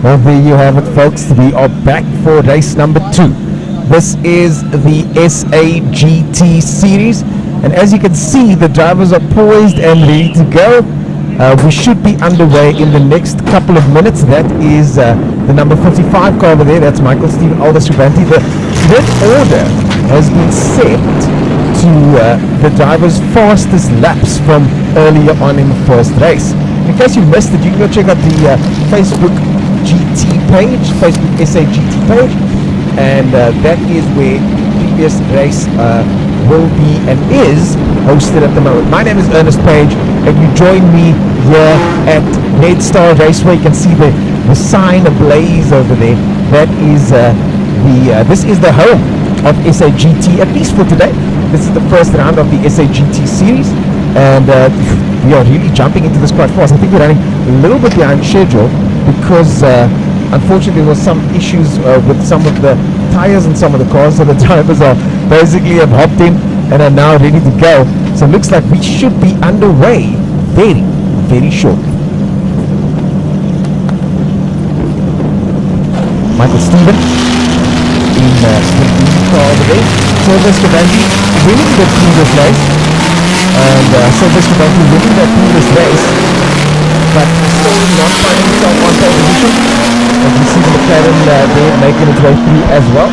Well, there you have it, folks. We are back for race number 2. This is the SAGT series, and as you can see, the drivers are poised and ready to go. We should be underway in the next couple of minutes. That is the number 55 car over there. That's Michael Stephen Aldous Rubanti. The grid order has been set to the drivers' fastest laps from earlier on in the first race. In case you missed it, you can go check out the Facebook GT page, Facebook SAGT page, and that is where previous race will be and is hosted at the moment. My name is Ernest Page, and you join me here at Redstar Raceway. You can see the sign ablaze over there. That is this is the home of SAGT, at least for today. This is the first round of the SAGT series, and we are really jumping into this quite fast. I think we're running a little bit behind schedule because unfortunately there was some issues with some of the tires and some of the cars, so the drivers are basically have hopped in and are now ready to go. So it looks like we should be underway very, very shortly. Michael Stephen in the car over there. Sylvester Bandy winning the previous race, and Sylvester Bandy winning the previous race, but still not finding himself on pole position. As we see the McLaren there making its way through as well.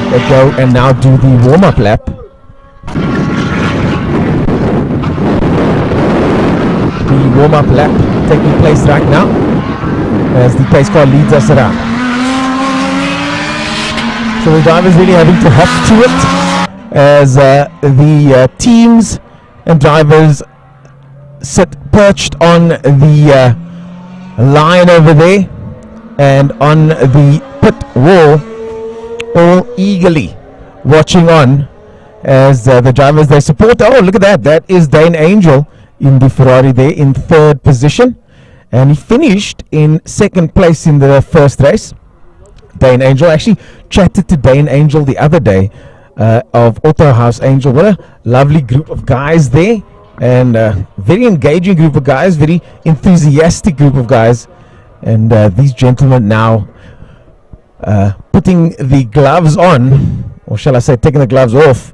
They go and now do the warm-up lap. The warm-up lap taking place right now as the pace car leads us around. So the drivers really having to hop to it as the teams and drivers sit perched on the line over there and on the pit wall, all eagerly watching on as the drivers they support. Oh, look at that. That is Dane Angel in the Ferrari there in third position, and he finished in second place in the first race. Dane Angel, actually chatted to Dane Angel the other day of Auto House Angel. What a lovely group of guys there, and very engaging group of guys, very enthusiastic group of guys. And these gentlemen now putting the gloves on, or shall I say taking the gloves off,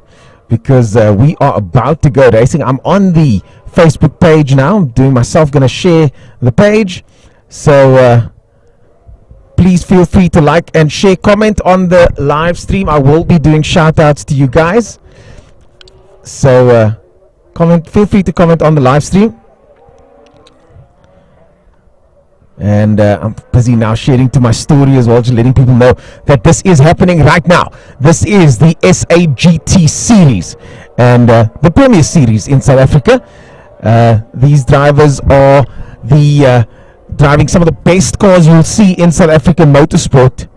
because we are about to go racing. I'm on the Facebook page now. I'm doing myself, going to share the page, so please feel free to like and share, comment on the live stream. I will be doing shout outs to you guys, so feel free to comment on the live stream. And I'm busy now sharing to my story as well, just letting people know that this is happening right now. This is the SAGT series and the Premier Series in South Africa. These drivers are driving some of the best cars you'll see in South African motorsport.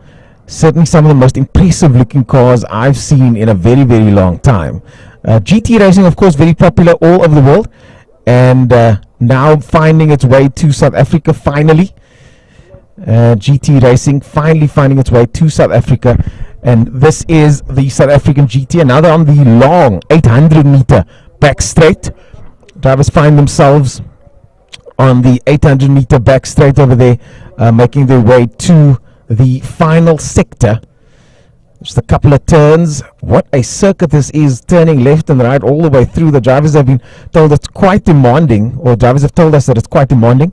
Certainly some of the most impressive looking cars I've seen in a very, very long time. GT racing, of course, very popular all over the world, and now finding its way to South Africa finally. GT racing finally finding its way to South Africa, and this is the South African GT. And now they're on the long 800-meter back straight. Drivers find themselves on the 800-meter back straight over there, making their way to the final sector. Just a couple of turns. What a circuit this is, turning left and right all the way through. The drivers have been told it's quite demanding, or drivers have told us that it's quite demanding,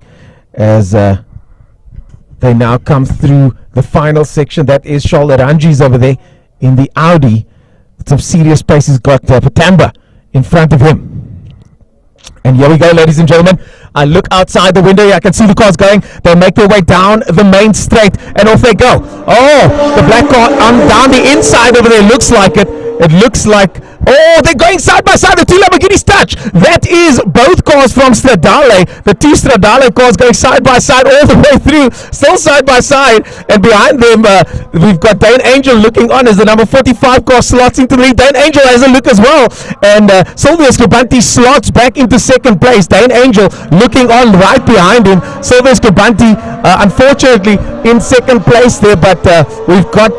as they now come through the final section. That is Charles Arangi's over there in the Audi. Some serious pace. He's got Patamba in front of him. And here we go, ladies and gentlemen. I look outside the window here. I can see the cars going. They make their way down the main straight, and off they go. Oh, the black car on down the inside over there. Looks like it. It looks like, oh, they're going side by side. The two Lamborghinis touch. That is both cars from Stradale. The two Stradale cars going side by side all the way through. Still side by side. And behind them, we've got Dane Angel looking on as the number 45 car slots into the lead. Dane Angel has a look as well. And Sylvester Rubanti slots back into second place. Dane Angel looking on right behind him. Sylvester Rubanti, unfortunately, in second place there. But we've got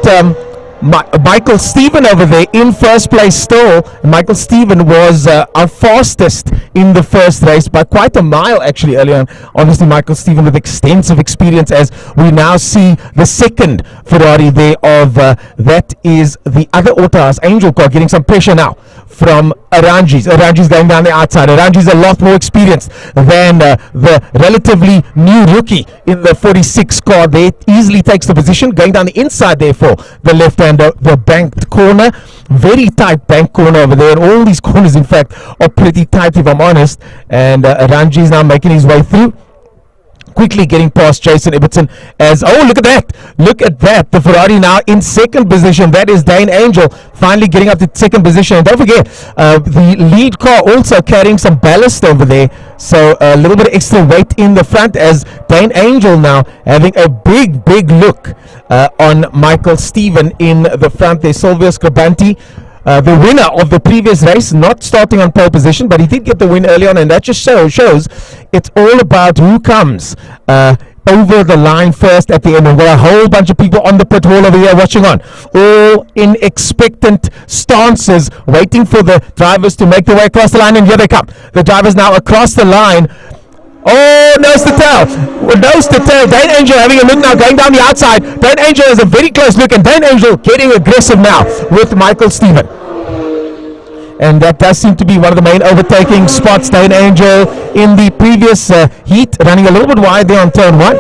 Michael Stephen over there in first place still. Michael Stephen was our fastest in the first race by quite a mile actually early on. Obviously Michael Stephen with extensive experience, as we now see the second Ferrari there of that is the other Auto's Angel car getting some pressure now from Aranjis. Aranjis going down the outside. Aranjis a lot more experienced than the relatively new rookie in the 46 car. There easily takes the position, going down the inside there for the left-hander, the banked corner. Very tight bank corner over there, and all these corners in fact are pretty tight if I'm honest. And Aranjis now making his way through, quickly getting past Jason Ibbotson as, oh, look at that, the Ferrari now in second position. That is Dane Angel finally getting up to second position. And don't forget, the lead car also carrying some ballast over there, so a little bit of extra weight in the front, as Dane Angel now having a big look on Michael Stephen in the front there. Silvio Scribanti, the winner of the previous race, not starting on pole position, but he did get the win early on, and that just shows it's all about who comes over the line first at the end. We've got a whole bunch of people on the pit wall over here watching on, all in expectant stances, waiting for the drivers to make their way across the line, and here they come. The drivers now across the line. Oh, nose to tail. Nose to tail. Dane Angel having a look now, going down the outside. Dane Angel has a very close look, and Dane Angel getting aggressive now with Michael Stephen. And that does seem to be one of the main overtaking spots. Dane Angel in the previous heat running a little bit wide there on turn one,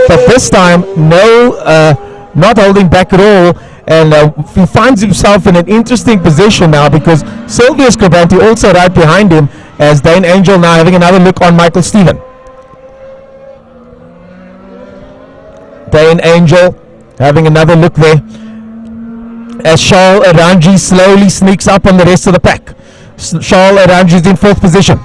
but this time not holding back at all. And he finds himself in an interesting position now, because Silvio Scribanti also right behind him, as Dane Angel now having another look on Michael Stephen. Dane Angel having another look there, as Charles Aranji slowly sneaks up on the rest of the pack. Charles Aranji is in fourth position,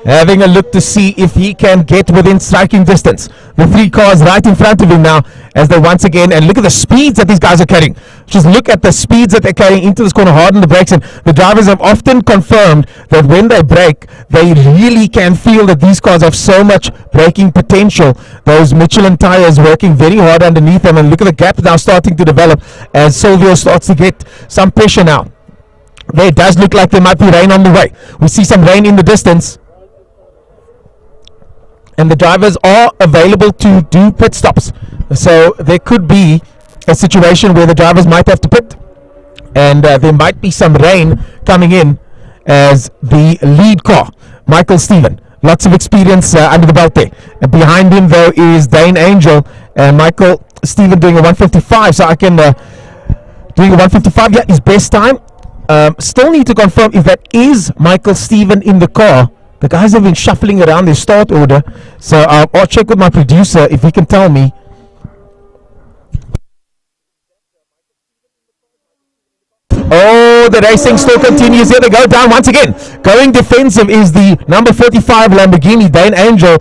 having a look to see if he can get within striking distance. The three cars right in front of him now, as they once again, and look at the speeds that these guys are carrying. Just look at the speeds that they're carrying into this corner, harden the brakes, and the drivers have often confirmed that when they brake, they really can feel that these cars have so much braking potential. Those Michelin tires working very hard underneath them, and look at the gap now starting to develop as Silvio starts to get some pressure now. There does look like there might be rain on the way. We see some rain in the distance, and the drivers are available to do pit stops. So there could be a situation where the drivers might have to pit, and there might be some rain coming in, as the lead car, Michael Stephen, lots of experience under the belt there. And behind him though is Dane Angel, and Michael Stephen doing a 155. So I can doing a 155, yeah, his best time. Still need to confirm if that is Michael Stephen in the car. The guys have been shuffling around their start order, so I'll check with my producer if he can tell me. Oh, the racing still continues. Here they go down once again. Going defensive is the number 45 Lamborghini, Dane Angel.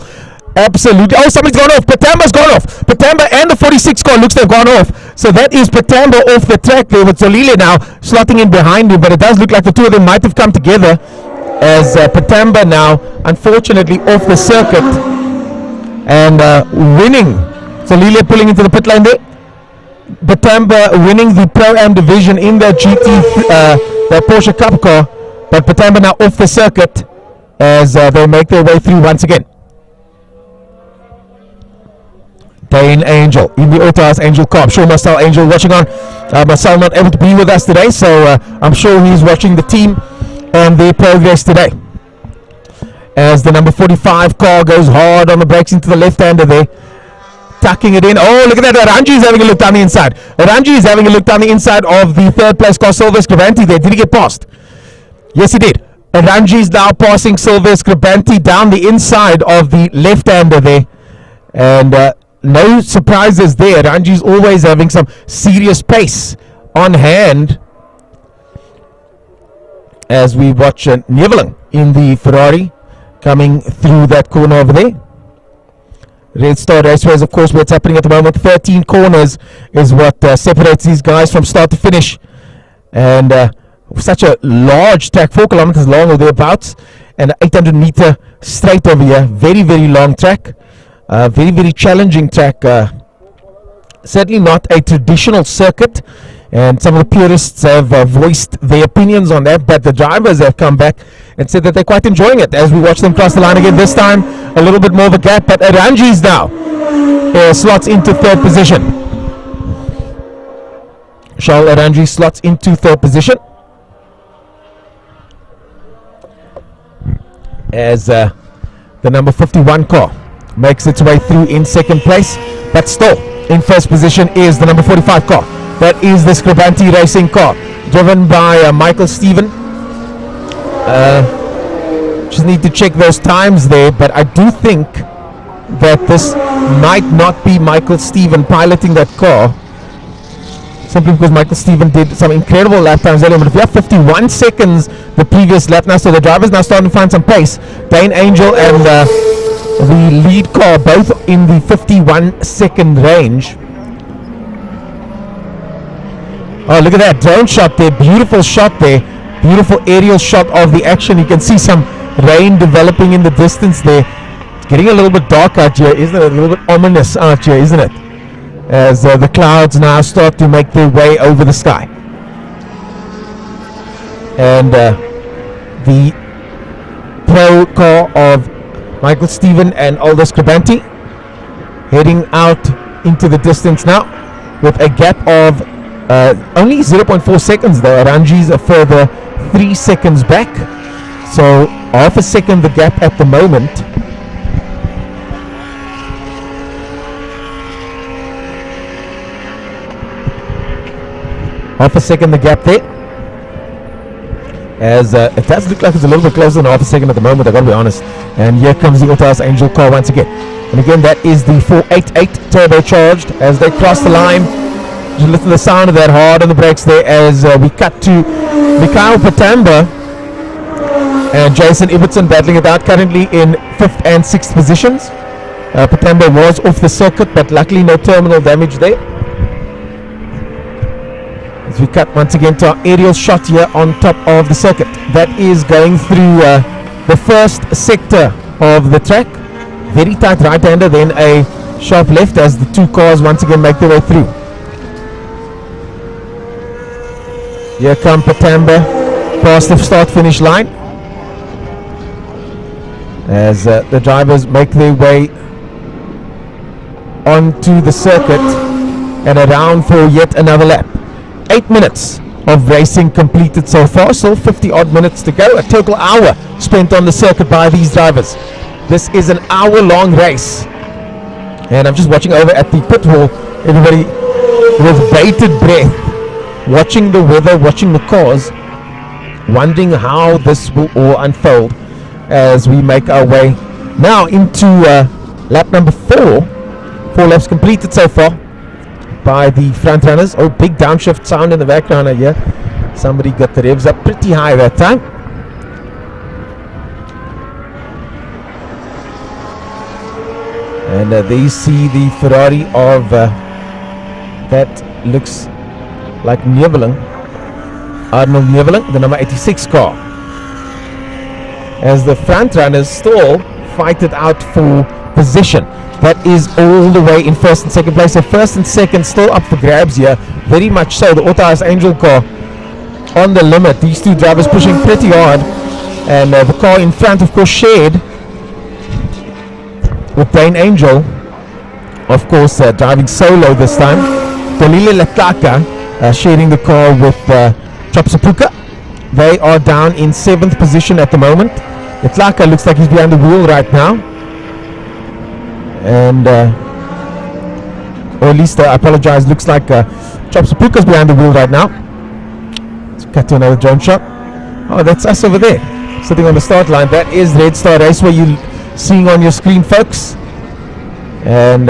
Absolutely. Oh, somebody's gone off. Patamba's gone off. Patamba and the 46 car looks to have gone off. So that is Patamba off the track there, with Zolile now slotting in behind him. But it does look like the two of them might have come together, as Patamba now unfortunately off the circuit and winning. Zolile pulling into the pit lane there. Patamba winning the Pro-Am division in the the Porsche Cup car, but Patamba now off the circuit as they make their way through once again. Dane Angel in the Auto's Angel car. I'm sure Marcel Angel watching on. Marcel not able to be with us today, so I'm sure he's watching the team and their progress today, as the number 45 car goes hard on the brakes into the left-hander there, tucking it in. Oh, look at that. Aranji is having a look down the inside. Aranji is having a look down the inside of the third place car, Silvio Scribanti there. Did he get past? Yes, he did. Aranji is now passing Silvio Scribanti down the inside of the left-hander there, and no surprises there. Aranji is always having some serious pace on hand, as we watch Neveling in the Ferrari coming through that corner over there. Redstar Raceway is, of course, what's happening at the moment. 13 corners is what separates these guys from start to finish. And such a large track, 4 kilometers long or thereabouts, and 800 meter straight over here. Very, very long track. Very, very challenging track Certainly not a traditional circuit, and some of the purists have voiced their opinions on that, but the drivers have come back and said that they're quite enjoying it as we watch them cross the line again. This time a little bit more of a gap, but Aranji's now slots into third position. Charles Aranji slots into third position as the number 51 car makes its way through in second place, but still in first position is the number 45 car. That is the Scribanti Racing car, driven by Michael Stephen. Just need to check those times there, but I do think that this might not be Michael Stephen piloting that car, simply because Michael Stephen did some incredible lap times earlier. But if you have 51 seconds the previous lap now, so the driver's now starting to find some pace. Dane Angel and the lead car both in the 51 second range. Oh, look at that drone shot there, beautiful shot there, beautiful aerial shot of the action. You can see some rain developing in the distance there. It's getting a little bit dark out here, isn't it? A little bit ominous out here, isn't it? As the clouds now start to make their way over the sky. And the pro car of Michael Stephen and Aldous Krabanti heading out into the distance now with a gap of only 0.4 seconds though. Aranji's a further 3 seconds back, so half a second the gap at the moment. Half a second the gap there, as it does look like it's a little bit closer than half a second at the moment, I gotta be honest. And here comes the Autos Angel car once again, and again that is the 488 turbocharged as they cross the line. Just listen to the sound of that, hard on the brakes there as we cut to Mikhail Patamba and Jason Ibbotson battling it out, currently in 5th and 6th positions. Patamba was off the circuit, but luckily no terminal damage there. As we cut once again to our aerial shot here on top of the circuit, that is going through the first sector of the track. Very tight right-hander, then a sharp left as the two cars once again make their way through. Here come Patamba past the start-finish line as the drivers make their way onto the circuit and around for yet another lap. 8 minutes of racing completed so far, still 50 odd minutes to go. A total hour spent on the circuit by these drivers. This is an hour-long race, and I'm just watching over at the pit wall, everybody with bated breath, watching the weather, watching the cars, wondering how this will all unfold as we make our way now into lap number 4. 4 laps completed so far by the front runners. Oh, big downshift sound in the background here. Somebody got the revs up pretty high that time. And there you see the Ferrari of that looks like Neveling, Arnold Neveling, the number 86 car, as the front runners still fight it out for position. That is all the way in first and second place. So first and second still up for grabs here, very much so. The Autos Angel car on the limit, these two drivers pushing pretty hard, and the car in front of course shared with Dane Angel, of course driving solo this time. Dalile Lataka sharing the car with Chopsapuka. They are down in 7th position at the moment. Lataka looks like he's behind the wheel right now, and or at least I apologize, looks like Chopsapuka's behind the wheel right now. Let's cut to another drone shot. Oh, that's us over there sitting on the start line. That is Redstar Raceway you're seeing on your screen, folks. And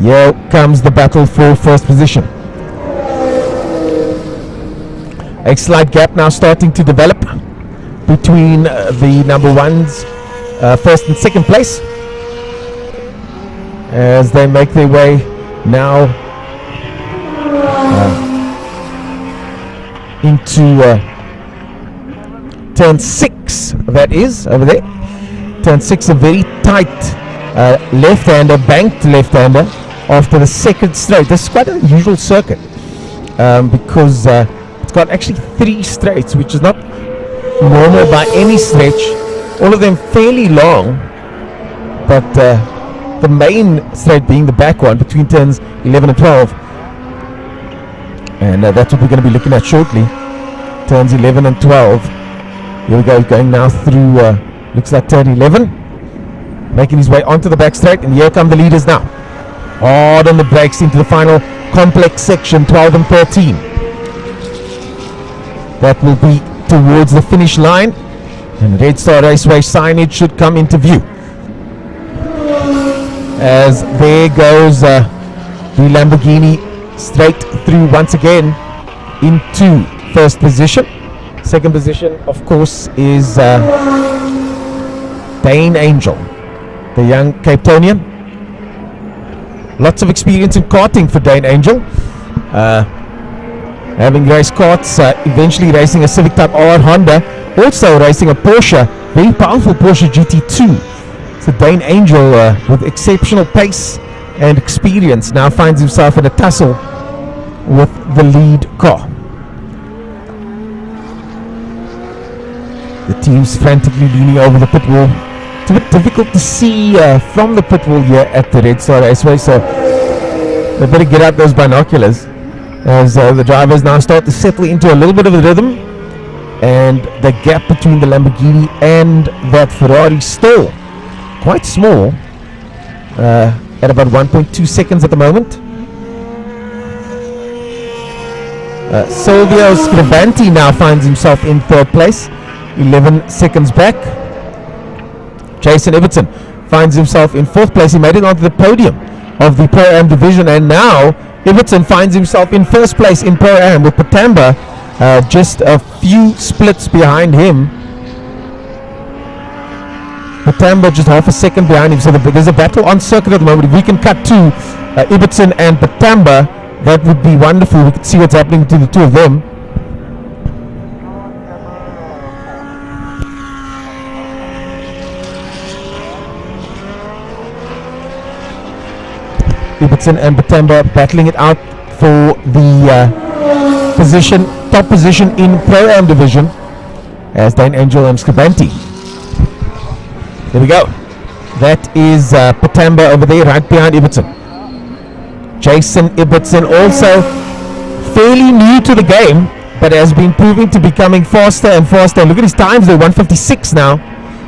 here comes the battle for first position. A slight gap now starting to develop between the number ones, first and second place, as they make their way now into turn 6. That is over there. Turn 6, a very tight left-hander, banked left-hander after the second straight. This is quite an unusual circuit because it's got actually 3 straights, which is not normal by any stretch. All of them fairly long, but the main straight being the back one between turns 11 and 12. And that's what we're going to be looking at shortly. Turns 11 and 12. Here we go, going now through, looks like turn 11. Making his way onto the back straight, and here come the leaders now. Hard on the brakes into the final complex section, 12 and 13. That will be towards the finish line, and Redstar Raceway signage should come into view. As there goes the Lamborghini straight through once again into first position. Second position, of course, is Dane Angel, the young Cape Townian. Lots of experience in karting for Dane Angel. Having raced karts, eventually racing a Civic Type R Honda, also racing a Porsche, very powerful Porsche GT2. So Dane Angel, with exceptional pace and experience, now finds himself in a tussle with the lead car. The team's frantically leaning over the pit wall. It's a bit difficult to see from the pit wall here at the Redstar Raceway, so they better get out those binoculars as the drivers now start to settle into a little bit of a rhythm, and the gap between the Lamborghini and that Ferrari still quite small, at about 1.2 seconds at the moment. Silvio Scribanti now finds himself in third place, 11 seconds back. Jason Everton finds himself in fourth place. He made it onto the podium of the Pro-Am division, and now Everton finds himself in first place in Pro-Am with Patamba just a few splits behind him. Patamba just half a second behind him, so there's a battle on circuit at the moment. If we can cut to Everton and Patamba, that would be wonderful. We can see what's happening to the two of them. Everton and Patamba battling it out for the top position in Pro-Am division, as Dane Angel and Scribanti. There we go. That is Patamba over there, right behind Everton. Jason Ibbotson, also fairly new to the game, but has been proving to becoming faster and faster. Look at his times, they're 156 now.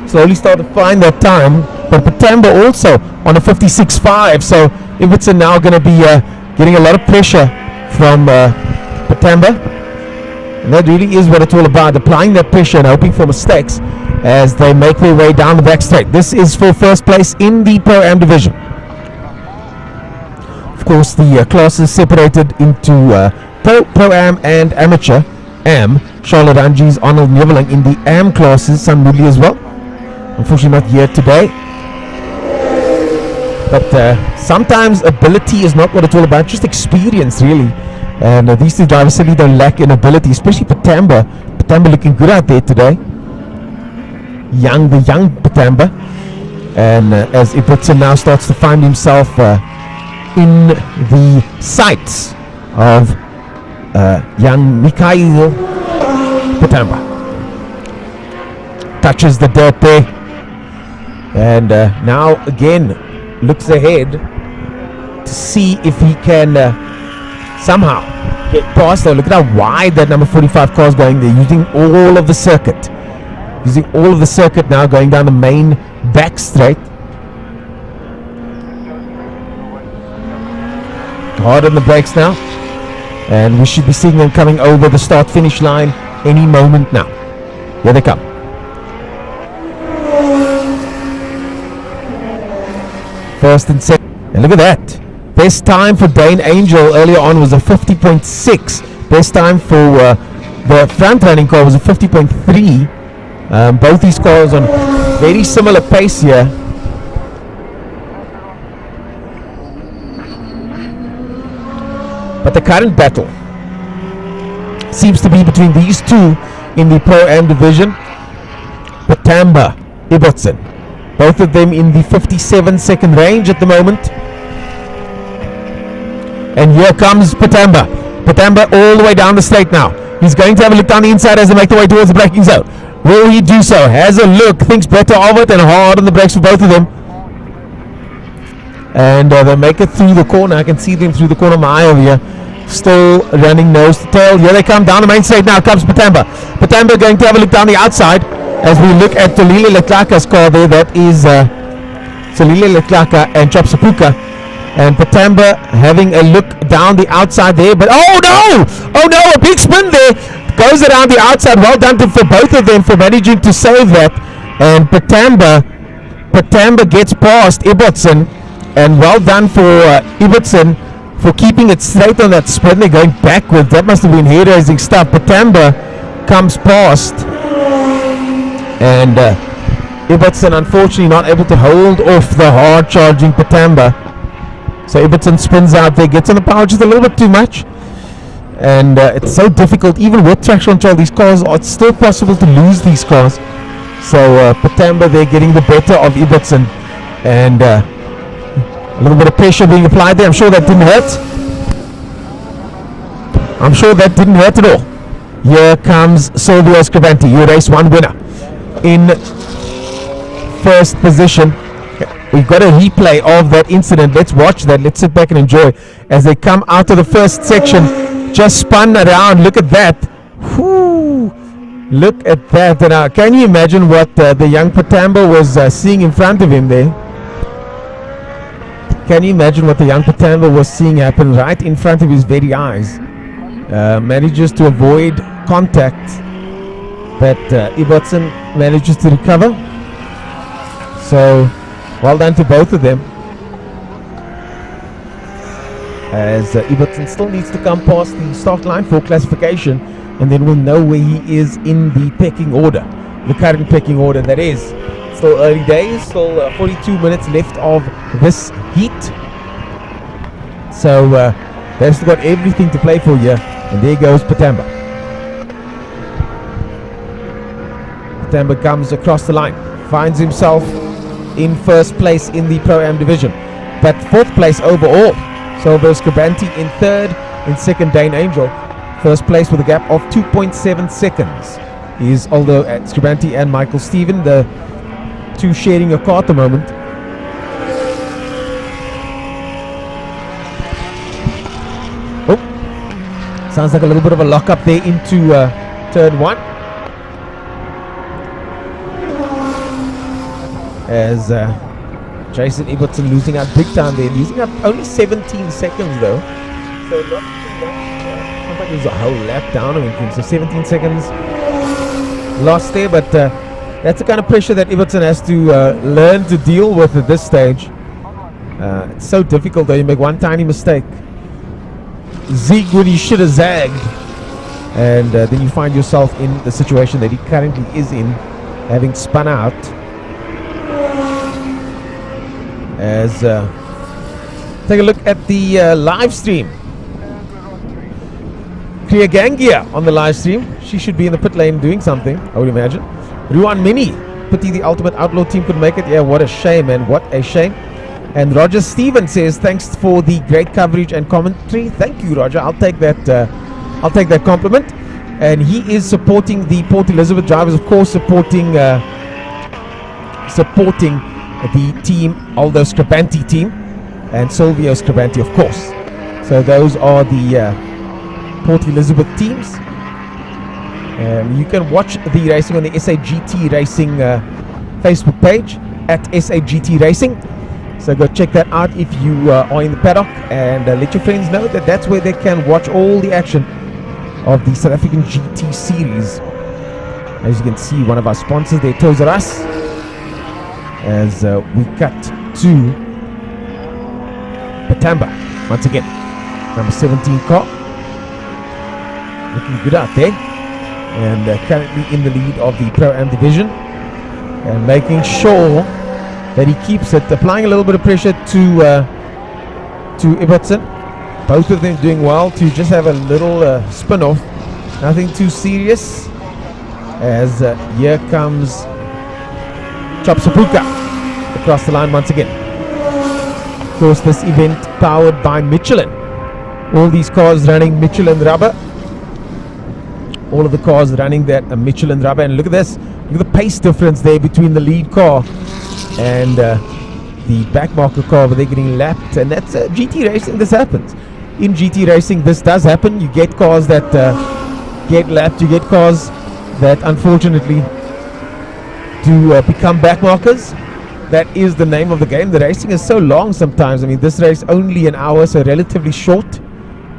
Slowly start to find that time. But Patamba also on a 56.5, so Ibbotson now going to be getting a lot of pressure from Patamba. And that really is what it's all about, applying that pressure and hoping for mistakes as they make their way down the back straight. This is for first place in the Pro-Am division. Of course, the classes separated into Pro-Am and Amateur Am. Charlotte Angies, Arnold Neveling in the Am classes, Sam Moodley as well. Unfortunately not here today. But sometimes ability is not what it's all about, just experience really. And these two drivers certainly don't lack in ability, especially Patamba. Patamba looking good out there today. The young Patamba. And as Ibbotson now starts to find himself in the sights of young Mikhail Patamba. Touches the dirt there. And now again looks ahead to see if he can somehow get past there. Look at how wide that number 45 car is going there, using all of the circuit. Using all of the circuit now, going down the main back straight. Hard on the brakes now. And we should be seeing them coming over the start-finish line any moment now. Here they come. First and second. And look at that. Best time for Dane Angel earlier on was a 50.6. Best time for the front running car was a 50.3. Both these cars on very similar pace here. But the current battle seems to be between these two in the Pro-Am division. Patamba, Ibbotson. Both of them in the 57-second range at the moment. And here comes Patamba. Patamba all the way down the straight now. He's going to have a look down the inside as they make their way towards the braking zone. Will he do so? Has a look, thinks better of it, and hard on the brakes for both of them. And they make it through the corner. I can see them through the corner of my eye over here. Still running nose to tail. Here they come down the main straight now. Comes Patamba. Patamba going to have a look down the outside as we look at Tolile Leklaka's car there. That is Tolile Leklaka and Chopsapuka. And Patamba having a look down the outside there. But oh no! Oh no! A big spin there. Goes around the outside. Well done for both of them for managing to save that. And Patamba gets past Ibbotson. And well done for Ibbotson for keeping it straight on that spin. They're going backwards. That must have been hair-raising stuff. Patamba comes past. And Ibbotson unfortunately not able to hold off the hard-charging Patamba. So Ibbotson spins out there, gets on the power just a little bit too much. And it's so difficult, even with traction control, these cars, it's still possible to lose these cars. So Patamba, they're getting the better of Ibbotson. And a little bit of pressure being applied there. I'm sure that didn't hurt. I'm sure that didn't hurt at all. Here comes Silvio Scrivanti, your race 1 winner. In first position. We've got a replay of that incident. Let's watch that. Let's sit back and enjoy as they come out of the first section. Just spun around. Look at that. Whoo. Look at that. And, can you imagine what the young Patamba was seeing in front of him there? Can you imagine what the young Patamba was seeing happen right in front of his very eyes? Manages to avoid contact, but Ibbotson manages to recover. So well done to both of them, as Ibbotson still needs to come past the start line for classification, and then we'll know where he is in the pecking order, the current pecking order. That is still early days, still 42 minutes left of this heat, so they've still got everything to play for here. And there goes Patamba. Patamba comes across the line, finds himself in first place in the Pro-Am division, but fourth place overall. Silvio Scrivanti in third, in second Dane Angel. First place with a gap of 2.7 seconds is Aldo Scrivanti and Michael Steven, the two sharing a car at the moment. Oh, sounds like a little bit of a lock up there into turn 1. As Jason Ibbotson losing out big time there, losing up only 17 seconds though, so not like it was a whole lap down or anything. So 17 seconds lost there, but that's the kind of pressure that Ibbotson has to learn to deal with at this stage. It's so difficult though. You make one tiny mistake, zig when you should have zagged, and then you find yourself in the situation that he currently is in, having spun out. As take a look at the live stream. Kriya Gangia on the live stream. She should be in the pit lane doing something, I would imagine. Ruan Mini, pity the Ultimate Outlaw team couldn't make it. Yeah, what a shame, man, what a shame. And Roger Stevens says thanks for the great coverage and commentary. Thank you, Roger. I'll take that compliment. And he is supporting the Port Elizabeth drivers, of course, supporting the team, Aldo Scrivanti team, and Silvio Scrivanti, of course. So those are the Port Elizabeth teams. You can watch the racing on the SAGT Racing Facebook page at SAGT Racing. So go check that out if you are in the paddock, and let your friends know that that's where they can watch all the action of the South African GT Series. As you can see, one of our sponsors there, Toys R Us. As we cut to Patamba once again, number 17 car, looking good out there, and currently in the lead of the Pro-Am division, and making sure that he keeps it, applying a little bit of pressure to Ibbotson. Both of them doing well to just have a little spin off, nothing too serious. As here comes Chopsapuka across the line once again. Of course, this event powered by Michelin, All these cars running Michelin rubber. All of the cars running that Michelin rubber. And look at this. Look at the pace difference there between the lead car and the backmarker car, where they're getting lapped. And that's GT racing. This happens. In GT racing, this does happen. You get cars that get lapped. You get cars that unfortunately do become backmarkers. That is the name of the game. The racing is so long sometimes. I mean, this race only an hour, so relatively short,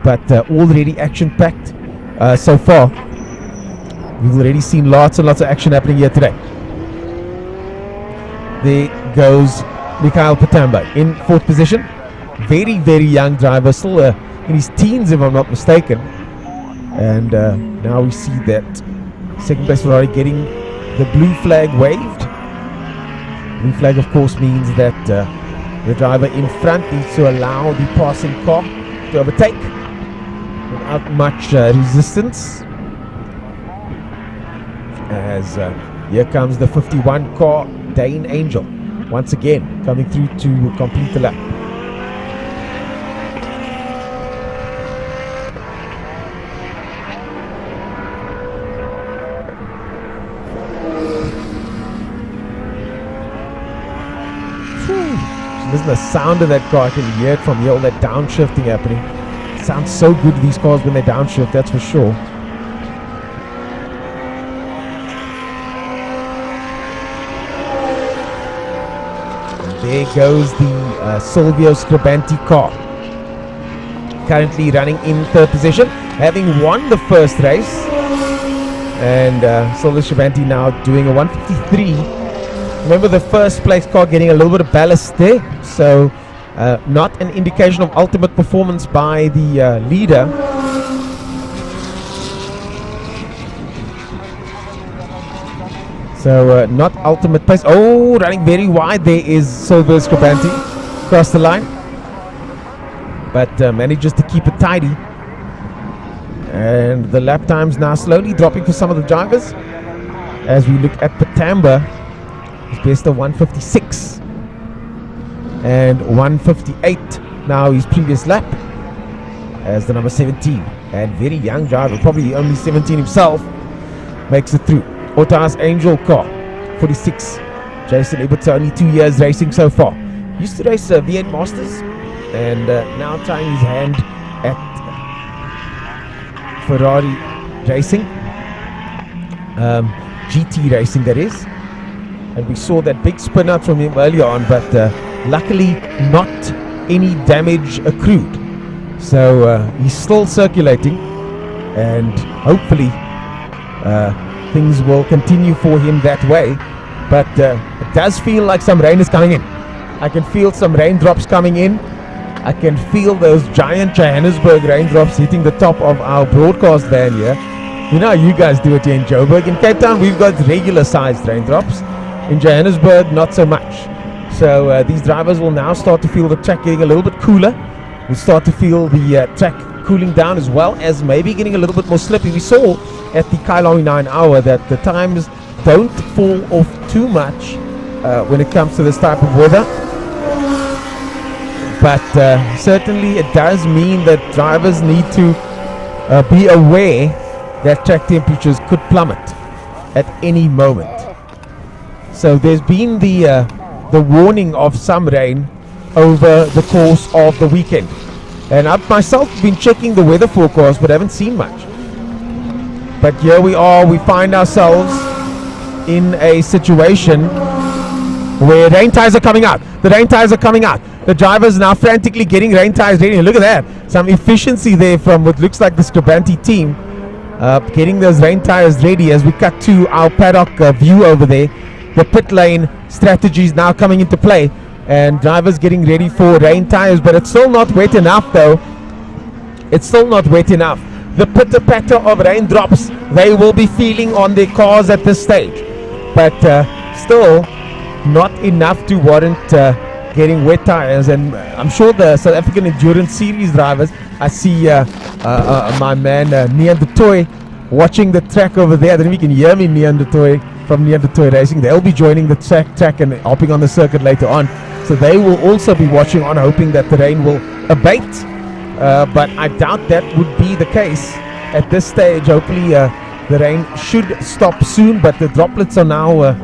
but already action-packed so far. We've already seen lots and lots of action happening here today. There goes Mikhail Patamba in 4th position. Very, very young driver, still in his teens if I'm not mistaken. And now we see that second place Ferrari getting the blue flag waved. Blue flag, of course, means that the driver in front needs to allow the passing car to overtake without much resistance. As here comes the 51 car, Dane Angel, once again coming through to complete the lap. Listen to the sound of that car. I can hear it from here, all that downshifting happening. It sounds so good to these cars when they downshift, that's for sure. And there goes the Silvio Scribanti car. Currently running in 3rd position, having won the first race. And Silvio Scribanti now doing a 153. Remember the first place car getting a little bit of ballast there, so not an indication of ultimate performance by the leader. So not ultimate pace. Oh, running very wide there is Silvio Scribanti across the line, but manages to keep it tidy. And the lap times now slowly dropping for some of the drivers as we look at Patamba. His best of 156 and 158 now his previous lap as the number 17 and very young driver, probably only 17 himself, makes it through. Otas Angel car 46. Jason Ebert's only 2 years racing so far. Used to race V8 Masters and now trying his hand at Ferrari racing, GT racing that is. And we saw that big spin out from him earlier on, but luckily not any damage accrued. So he's still circulating, and hopefully things will continue for him that way. But it does feel like some rain is coming in. I can feel some raindrops coming in. I can feel those giant Johannesburg raindrops hitting the top of our broadcast van here. You know how you guys do it here in Joburg. In Cape Town, we've got regular sized raindrops. In Johannesburg, not so much. So these drivers will now start to feel the track getting a little bit cooler. We'll start to feel the track cooling down, as well as maybe getting a little bit more slippy. We saw at the Kyalami 9 hour that the times don't fall off too much when it comes to this type of weather. But certainly it does mean that drivers need to be aware that track temperatures could plummet at any moment. So there's been the warning of some rain over the course of the weekend. And I've myself been checking the weather forecast, but haven't seen much. But here we are, we find ourselves in a situation where rain tires are coming out. The rain tires are coming out. The drivers now frantically getting rain tires ready. And look at that, some efficiency there from what looks like the Scribanti team, getting those rain tires ready as we cut to our paddock view over there. The pit lane strategy is now coming into play, and drivers getting ready for rain tires, but it's still not wet enough though. It's still not wet enough. The pitter patter of raindrops they will be feeling on their cars at this stage, but still not enough to warrant getting wet tires. And I'm sure the South African Endurance Series drivers, I see my man Nian de Toy watching the track over there. I don't know if you can hear me, Nian de Toy, from Nian de Toy Racing. They'll be joining the track and hopping on the circuit later on, so they will also be watching on, hoping that the rain will abate but I doubt that would be the case at this stage. Hopefully the rain should stop soon, but the droplets are now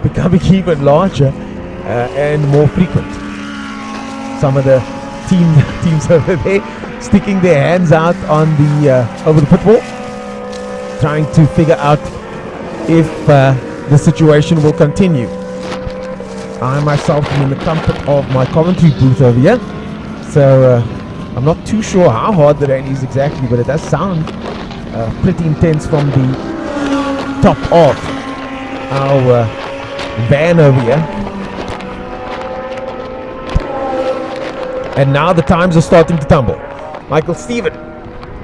becoming even larger and more frequent. Some of the teams over there sticking their hands out on the over the pit wall, trying to figure out if the situation will continue. I myself am in the comfort of my commentary booth over here, so I'm not too sure how hard the rain is exactly, but it does sound pretty intense from the top of our van over here. And now the times are starting to tumble. Michael Steven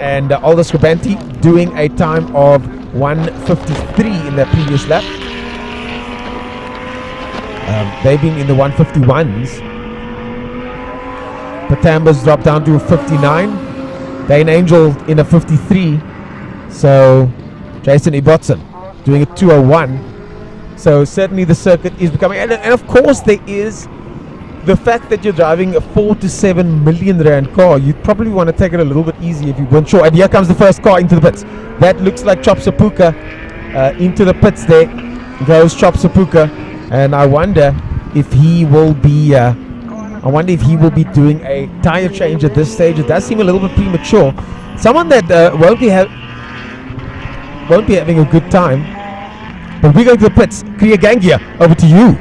and Aldous Grabanti doing a time of 1:53 in their previous lap. They've been in the 1:51s. Patamba's dropped down to a 59. Dane Angel in a 53. So Jason Ibotson doing a 2:01. So certainly the circuit is becoming, and of course there is the fact that you're driving a 4 to 7 million rand car. You'd probably want to take it a little bit easy if you weren't sure. And here comes the first car into the pits. That looks like Chop Sapuka into the pits. There goes Chop Sapuka, and I wonder if he will be doing a tire change at this stage. It does seem a little bit premature. Someone that won't be having a good time. But we're going to the pits. Kriya Gangia, over to you.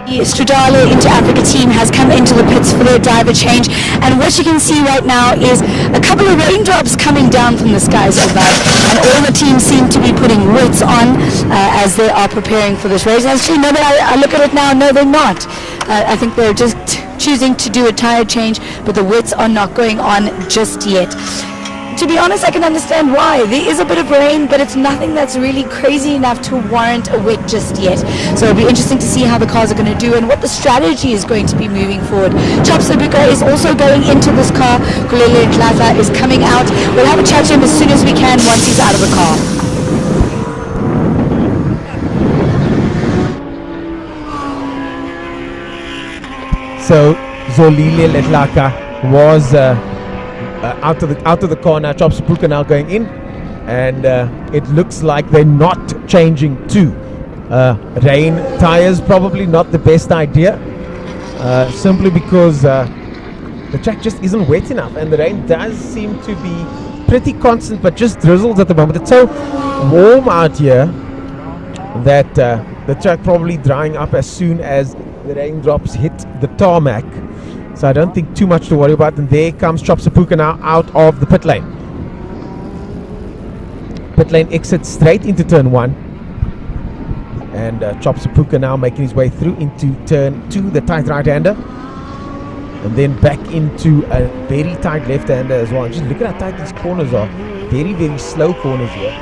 The Stradale Inter Africa team has come into the pits for their driver change, and what you can see right now is a couple of raindrops coming down from the skies above, and all the teams seem to be putting wets on as they are preparing for this race. Actually, no, I look at it now, no, they're not. I think they're just choosing to do a tire change, but the wets are not going on just yet. To be honest, I can understand why. There is a bit of rain, but it's nothing that's really crazy enough to warrant a wet just yet. So it'll be interesting to see how the cars are going to do and what the strategy is going to be moving forward. Chop Sabuka is also going into this car. Kulele Nhlahla is coming out. We'll have a chat to him as soon as we can once he's out of the car. So Zolile Letlaka was out of the corner. Chop Sapuka now going in, and it looks like they're not changing to rain tires. Probably not the best idea, simply because the track just isn't wet enough, and the rain does seem to be pretty constant, but just drizzles at the moment. It's so warm out here that the track probably drying up as soon as the raindrops hit the tarmac. So I don't think too much to worry about. And there comes Chop Sapuka now out of the pit lane. Pit lane exits straight into turn 1. And Chop Sapuka now making his way through into turn 2, the tight right-hander. And then back into a very tight left-hander as well. And just look at how tight these corners are. Very, very slow corners here.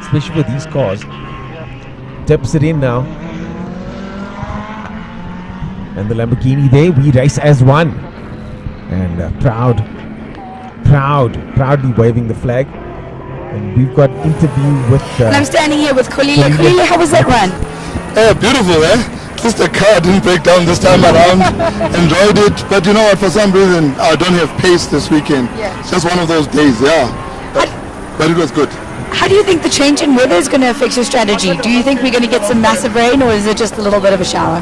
Especially with these cars. Dips it in now. And the Lamborghini there, we race as one. And proudly waving the flag. And we've got interview with... and I'm standing here with Kulile. Kulile, how was that run? Beautiful, At least the car didn't break down this time around. Enjoyed it. But you know what, for some reason, I don't have pace this weekend. Yeah. It's just one of those days, But it was good. How do you think the change in weather is going to affect your strategy? Do you think we're going to get some massive rain, or is it just a little bit of a shower?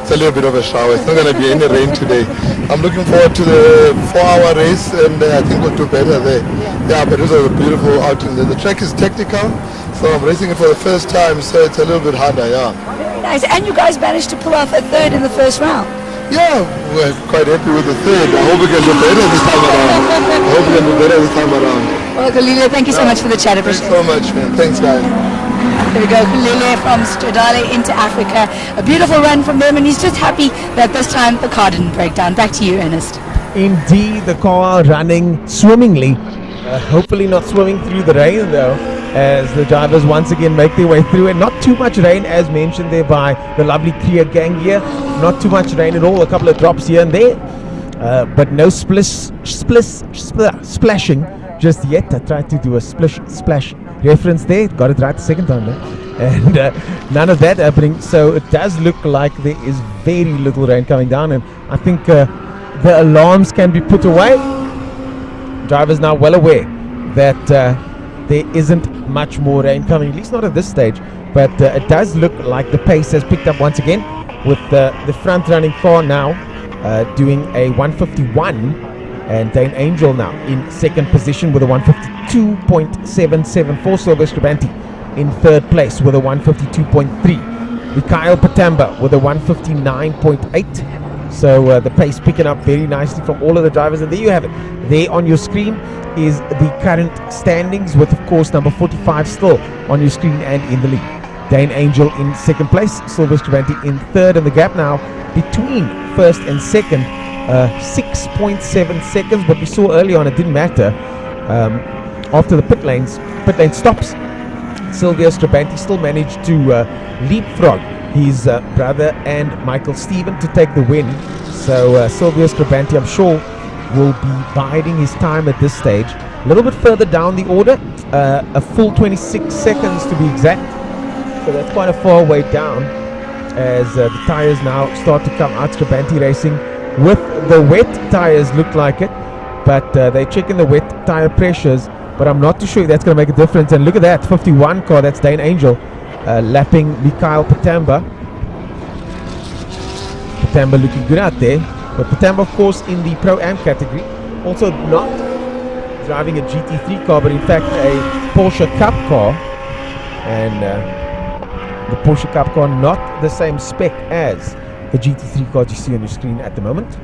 It's a little bit of a shower. It's not going to be any rain today. I'm looking forward to the 4-hour race, and I think we'll do better there. Yeah, but it was a beautiful outing there. The track is technical, so I'm racing it for the first time, so it's a little bit harder, Very nice. And you guys managed to pull off a third in the first round. Yeah, we're quite happy with the third. I hope we can do better this time around. Well, Kulile, thank you so much for the chat. Thanks so much, man. Thanks, guys. There we go, Kulile from Stradale Inter Africa. A beautiful run from them, and he's just happy that this time the car didn't break down. Back to you, Ernest. Indeed, the car running swimmingly. Hopefully not swimming through the rain, though, as the drivers once again make their way through. And not too much rain, as mentioned there by the lovely Kriya gang here. Not too much rain at all. A couple of drops here and there. But no splashing just yet. I tried to do a splash reference there. Got it right the second time there. And none of that happening. So it does look like there is very little rain coming down. And I think the alarms can be put away. Drivers now well aware that there isn't much more rain coming, at least not at this stage. But it does look like the pace has picked up once again, with the front running car now doing a 151, and Dane Angel now in second position with a 152.774. Sylvester Banti in third place with a 152.3. Mikhail Patamba with a 159.8. So the pace picking up very nicely from all of the drivers. And there you have it. There on your screen is the current standings, with of course number 45 still on your screen and in the lead. Dane Angel in second place, Sylvester Banti in third, and the gap now between first and second 6.7 seconds. What we saw early on, it didn't matter. After the pit lane stops, Sylvester Banti still managed to leapfrog his brother and Michael Stephen to take the win. So Sylvester Banti, I'm sure, will be biding his time at this stage. A little bit further down the order, a full 26 seconds to be exact. So that's quite a far way down, as the tires now start to come out. Scribanti Racing with the wet tires look like it, but they're checking the wet tire pressures, but I'm not too sure if that's going to make a difference. And look at that 51 car, that's Dane Angel lapping Mikhail Patamba. Patamba looking good out there, but Patamba of course in the Pro-Am category, also not driving a GT3 car, but in fact a Porsche Cup car. And the Porsche Cup car not the same spec as the GT3 car you see on your screen at the moment.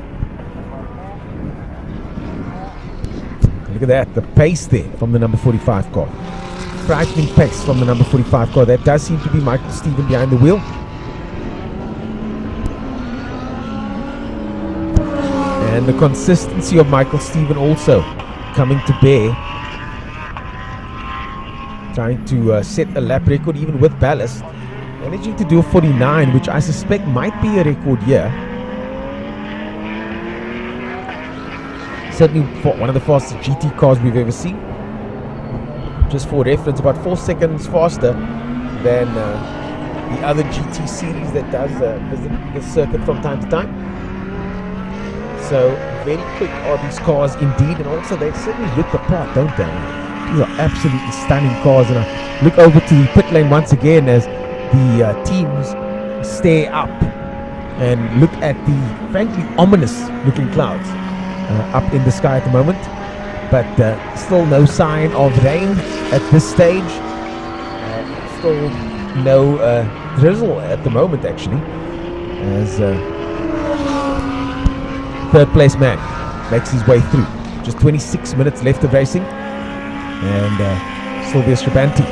Look at that, the pace there from the number 45 car. Frightening pace from the number 45 car. That does seem to be Michael Stephen behind the wheel. And the consistency of Michael Stephen also coming to bear. Trying to set a lap record even with ballast. Managing to do a 49, which I suspect might be a record here. Certainly for one of the fastest GT cars we've ever seen. Just for reference, about 4 seconds faster than the other GT series that does visit the circuit from time to time. So very quick are these cars indeed, and also they certainly look the part, don't they? These are absolutely stunning cars. And I look over to the pit lane once again as the teams stare up and look at the frankly ominous looking clouds up in the sky at the moment, but still no sign of rain at this stage. Still no drizzle at the moment actually, as third place man makes his way through. Just 26 minutes left of racing, and Sylvester Banti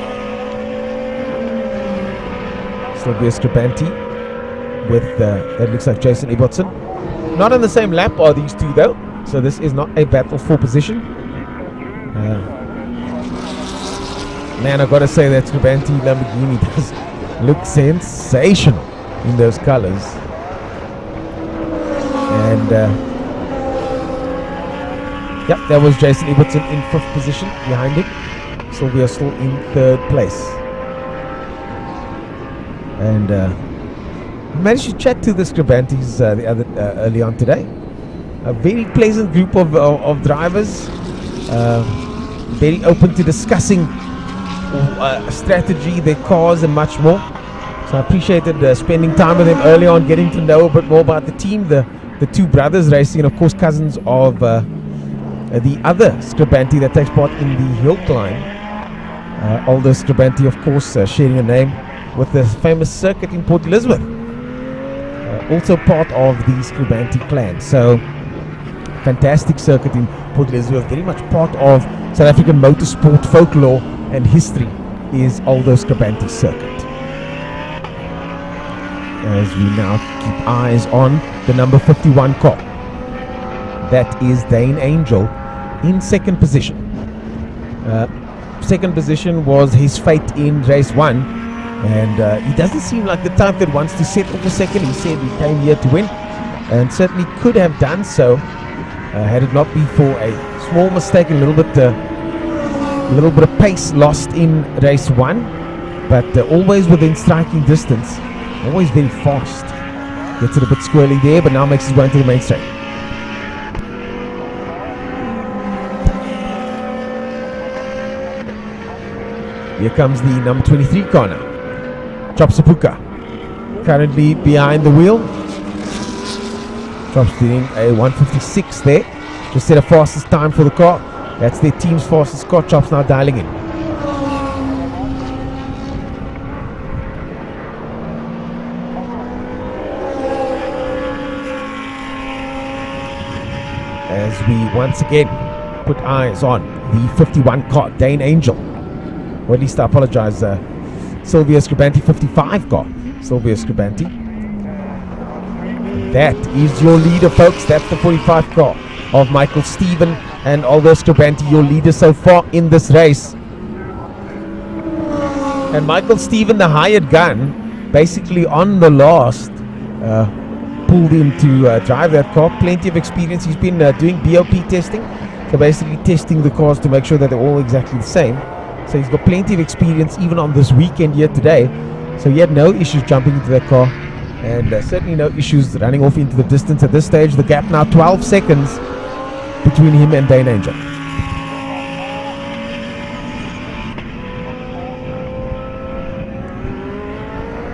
with that looks like Jason Ibbotson. Not on the same lap are these two though, so this is not a battle for position. Man, I've got to say that Scribanti Lamborghini does look sensational in those colors. And yep, that was Jason Ibbotson in 5th position behind him. So we are still in 3rd place. And managed to chat to the Scribantis early on today. A very pleasant group of drivers, very open to discussing strategy, their cars, and much more. So I appreciated spending time with them early on, getting to know a bit more about the team, the two brothers racing, and of course cousins of the other Scribanti that takes part in the hill climb. Aldo Scribanti, of course, sharing a name with the famous circuit in Port Elizabeth. Also part of the Scribanti clan. So fantastic circuit in Port Elizabeth, very much part of South African motorsport folklore and history is Aldo Scribanti circuit. As we now keep eyes on the number 51 car. That is Dane Angel in 2nd position. 2nd position was his fate in race 1, and he doesn't seem like the type that wants to settle for 2nd. He said he came here to win, and certainly could have done so had it not been for a small mistake, a little bit little bit of pace lost in race 1, but always within striking distance, always very fast. Gets it a bit squirrely there, but now makes his way into the main straight. Here comes the number 23 car now. Chopsapuka currently behind the wheel. Chops doing a 156 there. Just set a fastest time for the car. That's their team's fastest car. Chops now dialing in. As we once again put eyes on the 51 car, Dane Angel. Or at least I apologize, Silvio Scribanti 55 car, Silvio Scribanti. That is your leader, folks. That's the 45 car of Michael Stephen and Aldo Scribanti, your leader so far in this race. And Michael Stephen, the hired gun, basically on the last, pulled him to drive that car. Plenty of experience. He's been doing BOP testing, so basically testing the cars to make sure that they're all exactly the same. So he's got plenty of experience even on this weekend here today. So he had no issues jumping into that car, and certainly no issues running off into the distance at this stage. The gap now 12 seconds between him and Dane Angel.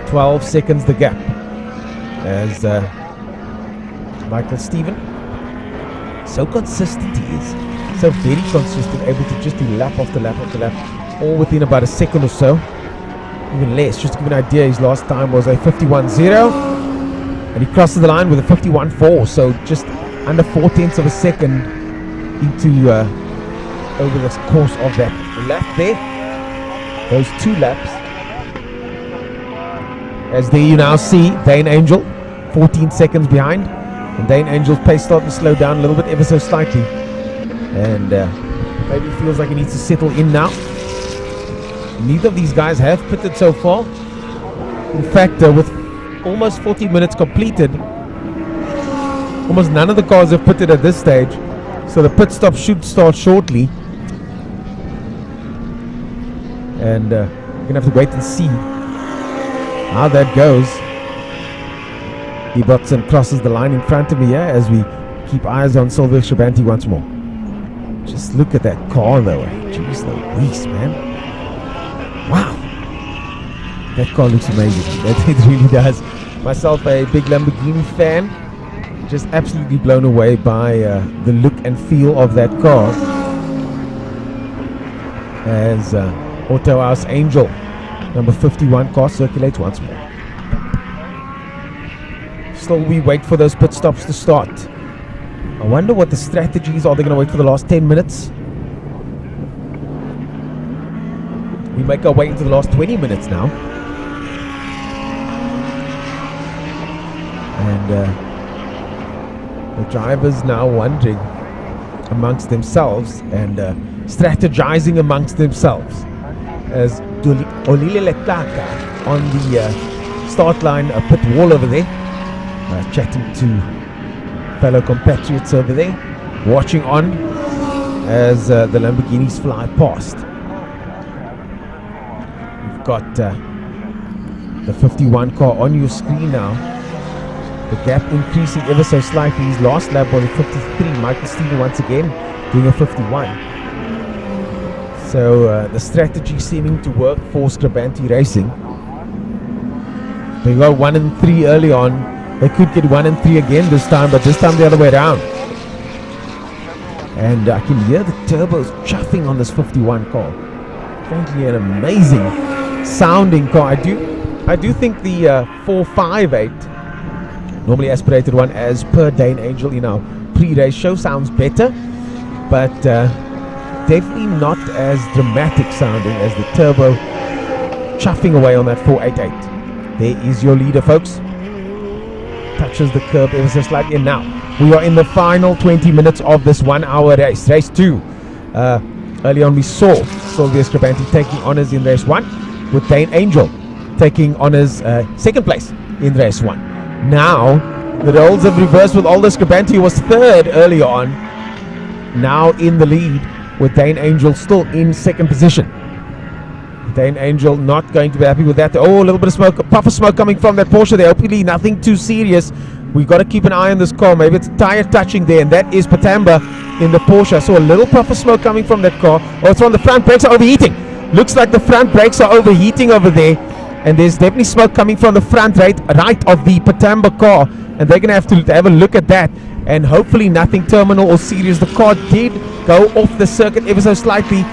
"12 seconds the gap," as Michael Stephen, so consistent he is, so very consistent, able to just do lap after lap after lap, all within about a second or so, even less. Just to give you an idea, his last time was a 51.0, and he crosses the line with a 51.4, so just under 4/10 of a second into over the course of that lap there, those 2 laps. As there you now see Dane Angel 14 seconds behind, and Dane Angel's pace starting to slow down a little bit, ever so slightly, and maybe feels like he needs to settle in now. Neither of these guys have pitted so far. In fact, with almost 40 minutes completed, almost none of the cars have pitted at this stage, so the pit stop should start shortly, and we're gonna have to wait and see how that goes. Ibotson crosses the line in front of me here as we keep eyes on Silvio Scribanti once more. Just look at that car though. Jeez Louise, man. Wow. That car looks amazing. It really does. Myself, a big Lamborghini fan, just absolutely blown away by the look and feel of that car. As Auto House Angel, number 51 car, circulates once more. Still we wait for those pit stops to start. I wonder what the strategies are. They going to wait for the last 10 minutes? We make our way into the last 20 minutes now. And the drivers now wondering amongst themselves and strategizing amongst themselves. As Olile Letaka on the start line, a pit wall over there, chatting to fellow compatriots over there, watching on as the Lamborghinis fly past. We've got the 51 car on your screen now. The gap increasing ever so slightly. His last lap was a 53. Michael Stephen once again doing a 51. So the strategy seeming to work for Scribanti Racing. They got 1 and 3 early on. They could get 1 and 3 again this time, but this time the other way around. And I can hear the turbos chuffing on this 51 car. Frankly, an amazing sounding car. I do think the 458, normally aspirated one as per Dane Angel in our pre-race show, sounds better, but definitely not as dramatic sounding as the turbo chuffing away on that 488. There is your leader, folks. Touches the curb ever so slightly, and now we are in the final 20 minutes of this 1 hour race. Race 2. Early on we saw Silvio Scribanti taking honours in race 1, with Dane Angel taking honours second place in race 1. Now the roles have reversed, with Aldo Scribanti, who was third earlier on, now in the lead with Dane Angel still in second position. Dane Angel not going to be happy with that. Oh, a little bit of smoke, a puff of smoke coming from that Porsche there. Hopefully nothing too serious. We got to keep an eye on this car. Maybe it's a tire touching there, and that is Patamba in the Porsche. I saw a little puff of smoke coming from that car. Oh, it's from the front brakes are overheating. Looks like the front brakes are overheating over there, and there's definitely smoke coming from the front right of the Patamba car, and they're going to have a look at that, and hopefully nothing terminal or serious. The car did go off the circuit ever so slightly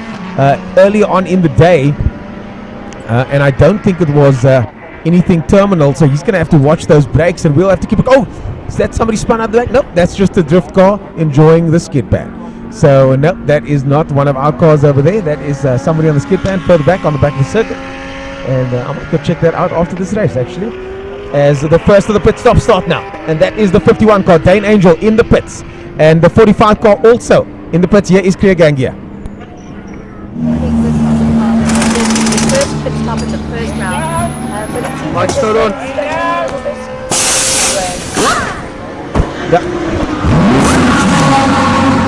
earlier on in the day, and I don't think it was anything terminal, so he's going to have to watch those brakes, and we'll have to keep it. Oh, is that somebody spun out the back? Nope, that's just a drift car enjoying the skid pad. So no, that is not one of our cars over there. That is somebody on the skid pad further back on the back of the circuit, and I'm going to go check that out after this race actually, as the first of the pit stops start now, and that is the 51 car, Dane Angel in the pits, and the 45 car also in the pits. Here is Kriya Gangia. The first pit stop in the first round, but it seems Mike's not on.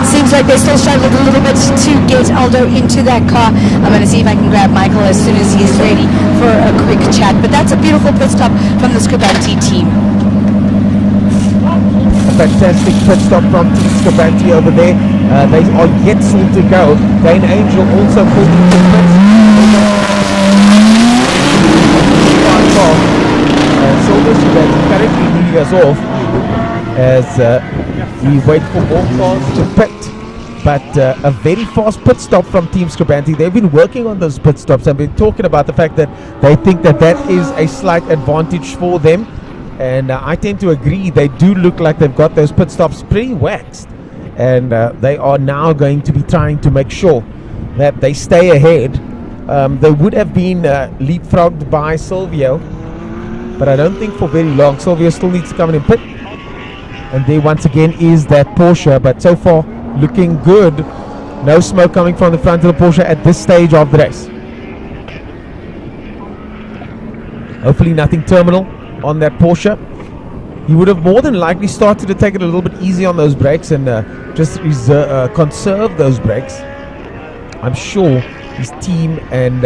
Seems like they're still struggling a little bit to get Aldo into that car. I'm going to see if I can grab Michael as soon as he's ready for a quick chat. But that's a beautiful pit stop from the Scribanti team. A fantastic pit stop from Team Scribanti over there. They are yet still to go. Dane Angel also pulled into the pits. Silver Scribanti currently leading us off as we wait for more cars to pit. But a very fast pit stop from Team Scribanti. They've been working on those pit stops and been talking about the fact that they think that that is a slight advantage for them. And I tend to agree. They do look like they've got those pit stops pretty waxed. And they are now going to be trying to make sure that they stay ahead. They would have been leapfrogged by Silvio, but I don't think for very long. Silvio still needs to come in and pit. And there once again is that Porsche, but so far looking good. No smoke coming from the front of the Porsche at this stage of the race. Hopefully nothing terminal on that Porsche. He would have more than likely started to take it a little bit easy on those brakes and just conserve those brakes. I'm sure his team and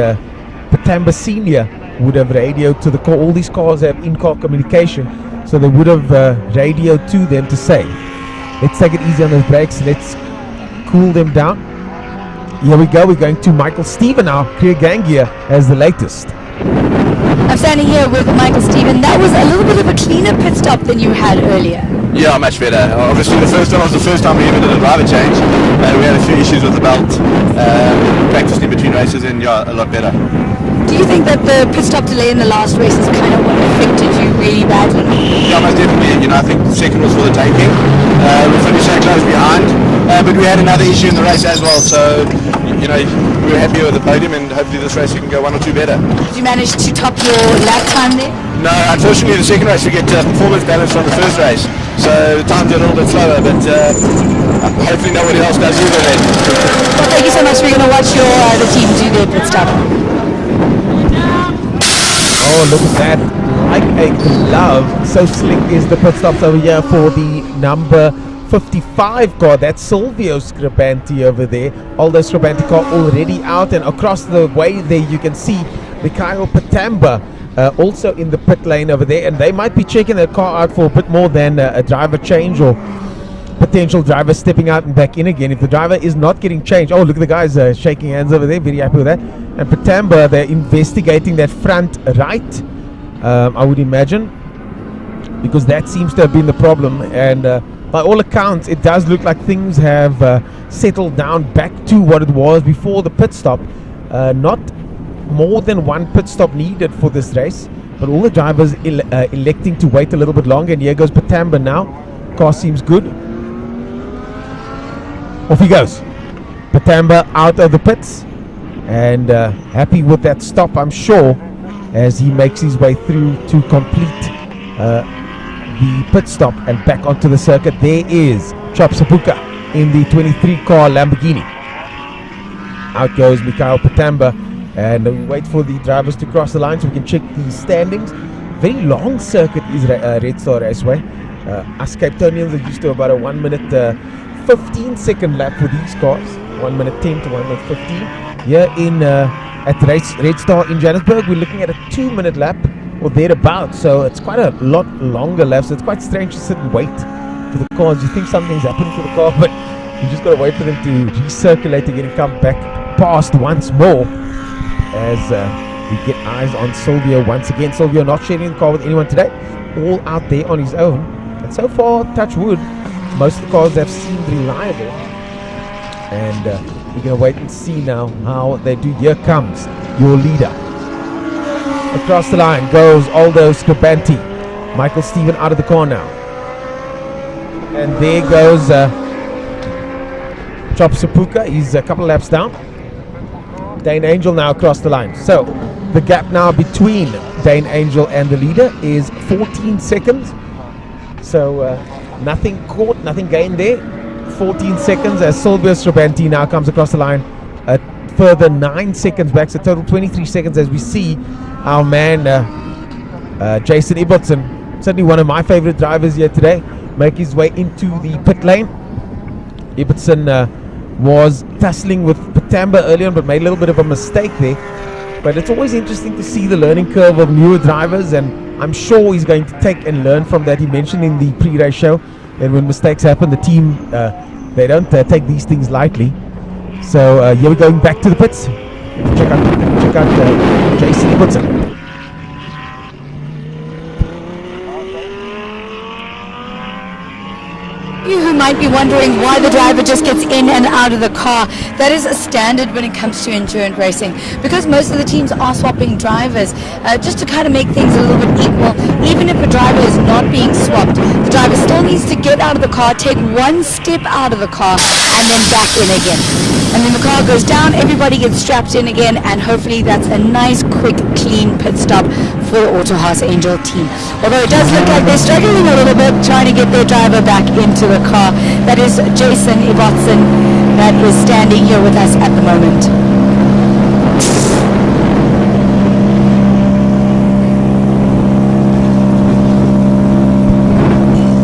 Patamba Senior would have radioed to the car. All these cars have in-car communication, so they would have radioed to them to say, let's take it easy on those brakes, let's cool them down. Here we go, we're going to Michael Steven now. Kriya Gangia as the latest. I'm standing here with Michael Steven. That was a little bit of a cleaner pit stop than you had earlier. Yeah, much better. Obviously the first one was the first time we ever did a driver change. We had a few issues with the belt, practiced in between races, and yeah, a lot better. Do you think that the pit stop delay in the last race is kind of what affected you really badly? Yeah, most definitely. I think the second was for the taking. We finished so close behind, but we had another issue in the race as well, so we were happy with the podium, and hopefully this race we can go one or two better. Did you manage to top your lap time there? No, unfortunately the second race we get performance balance from the first race, so the times are a little bit slower, but hopefully nobody else does either then. Well, thank you so much. We're going to watch the team do their pit stop. Oh, look at that, like a glove. So slick is the pit stops over here for the number 55 car. That's Silvio Scribanti over there. Aldo Scribanti car already out, and across the way there you can see Mikhail Patamba also in the pit lane over there, and they might be checking their car out for a bit more than a driver change or potential driver stepping out and back in again if the driver is not getting changed. Oh, look at the guys shaking hands over there, very happy with that. And Patamba, they're investigating that front right, I would imagine, because that seems to have been the problem. And by all accounts it does look like things have settled down back to what it was before the pit stop. Not more than one pit stop needed for this race, but all the drivers electing to wait a little bit longer. And here goes Patamba now. Car seems good. Off he goes. Patamba out of the pits, and happy with that stop, I'm sure, as he makes his way through to complete the pit stop and back onto the circuit. There is Chop Sapuka in the 23 car Lamborghini. Out goes Mikhail Patamba, and we wait for the drivers to cross the line so we can check the standings. Very long circuit is Redstar Raceway. Us Cape Townians are used to about a 1 minute 15-second lap for these cars, 1 minute 10 to 1 minute 15. Here in at Redstar in Johannesburg, we're looking at a 2-minute lap or thereabouts. So it's quite a lot longer lap. So it's quite strange to sit and wait for the cars. You think something's happened to the car, but you just got to wait for them to recirculate again and come back past once more. As we get eyes on Silvio once again. Silvio not sharing the car with anyone today, all out there on his own. And so far, touch wood, most of the cars have seemed reliable. And we're going to wait and see now how they do. Here comes your leader. Across the line goes Aldo Scribanti. Michael Stephen out of the car now. And there goes Chop Sapuka. He's a couple of laps down. Dane Angel now across the line. So the gap now between Dane Angel and the leader is 14 seconds. So nothing caught, nothing gained there. 14 seconds as Silvio Scribanti now comes across the line. A further 9 seconds back, so total 23 seconds as we see our man Jason Ibbotson, certainly one of my favorite drivers here today, make his way into the pit lane. Ibbotson was tussling with Patamba earlier on, but made a little bit of a mistake there. But it's always interesting to see the learning curve of newer drivers, and I'm sure he's going to take and learn from that. He mentioned in the pre-race show that when mistakes happen, the team, they don't take these things lightly. So here we're going back to the pits. Check out Jason Ibbotson. You who might be wondering why the driver just gets in and out of the car, that is a standard when it comes to endurance racing, because most of the teams are swapping drivers just to kind of make things a little bit equal. Even if a driver is not being swapped, the driver still needs to get out of the car, take one step out of the car, and then back in again. And then the car goes down, everybody gets strapped in again, and hopefully that's a nice, quick, clean pit stop for the Autohaus Angel team. Although it does look like they're struggling a little bit trying to get their driver back into the car. That is Jason Ibbotson that is standing here with us at the moment.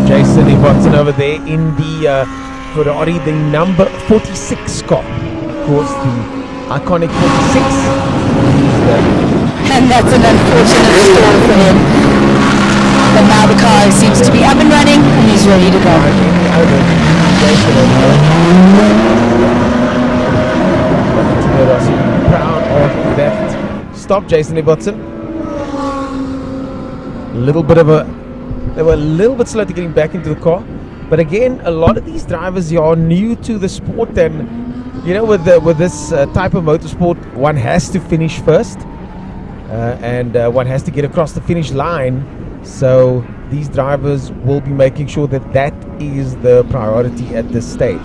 Jason Ibbotson over there in the Ferrari, the number 46 car. Of course, the iconic 46. And that's an unfortunate stall for him. But now the car seems to be up and running and he's ready to go. Proud of that stop, Jason Ibbotson. They were a little bit slow to getting back into the car. But again, a lot of these drivers are new to the sport, and you know, with this type of motorsport, one has to finish first, and one has to get across the finish line. So these drivers will be making sure that that is the priority at this stage.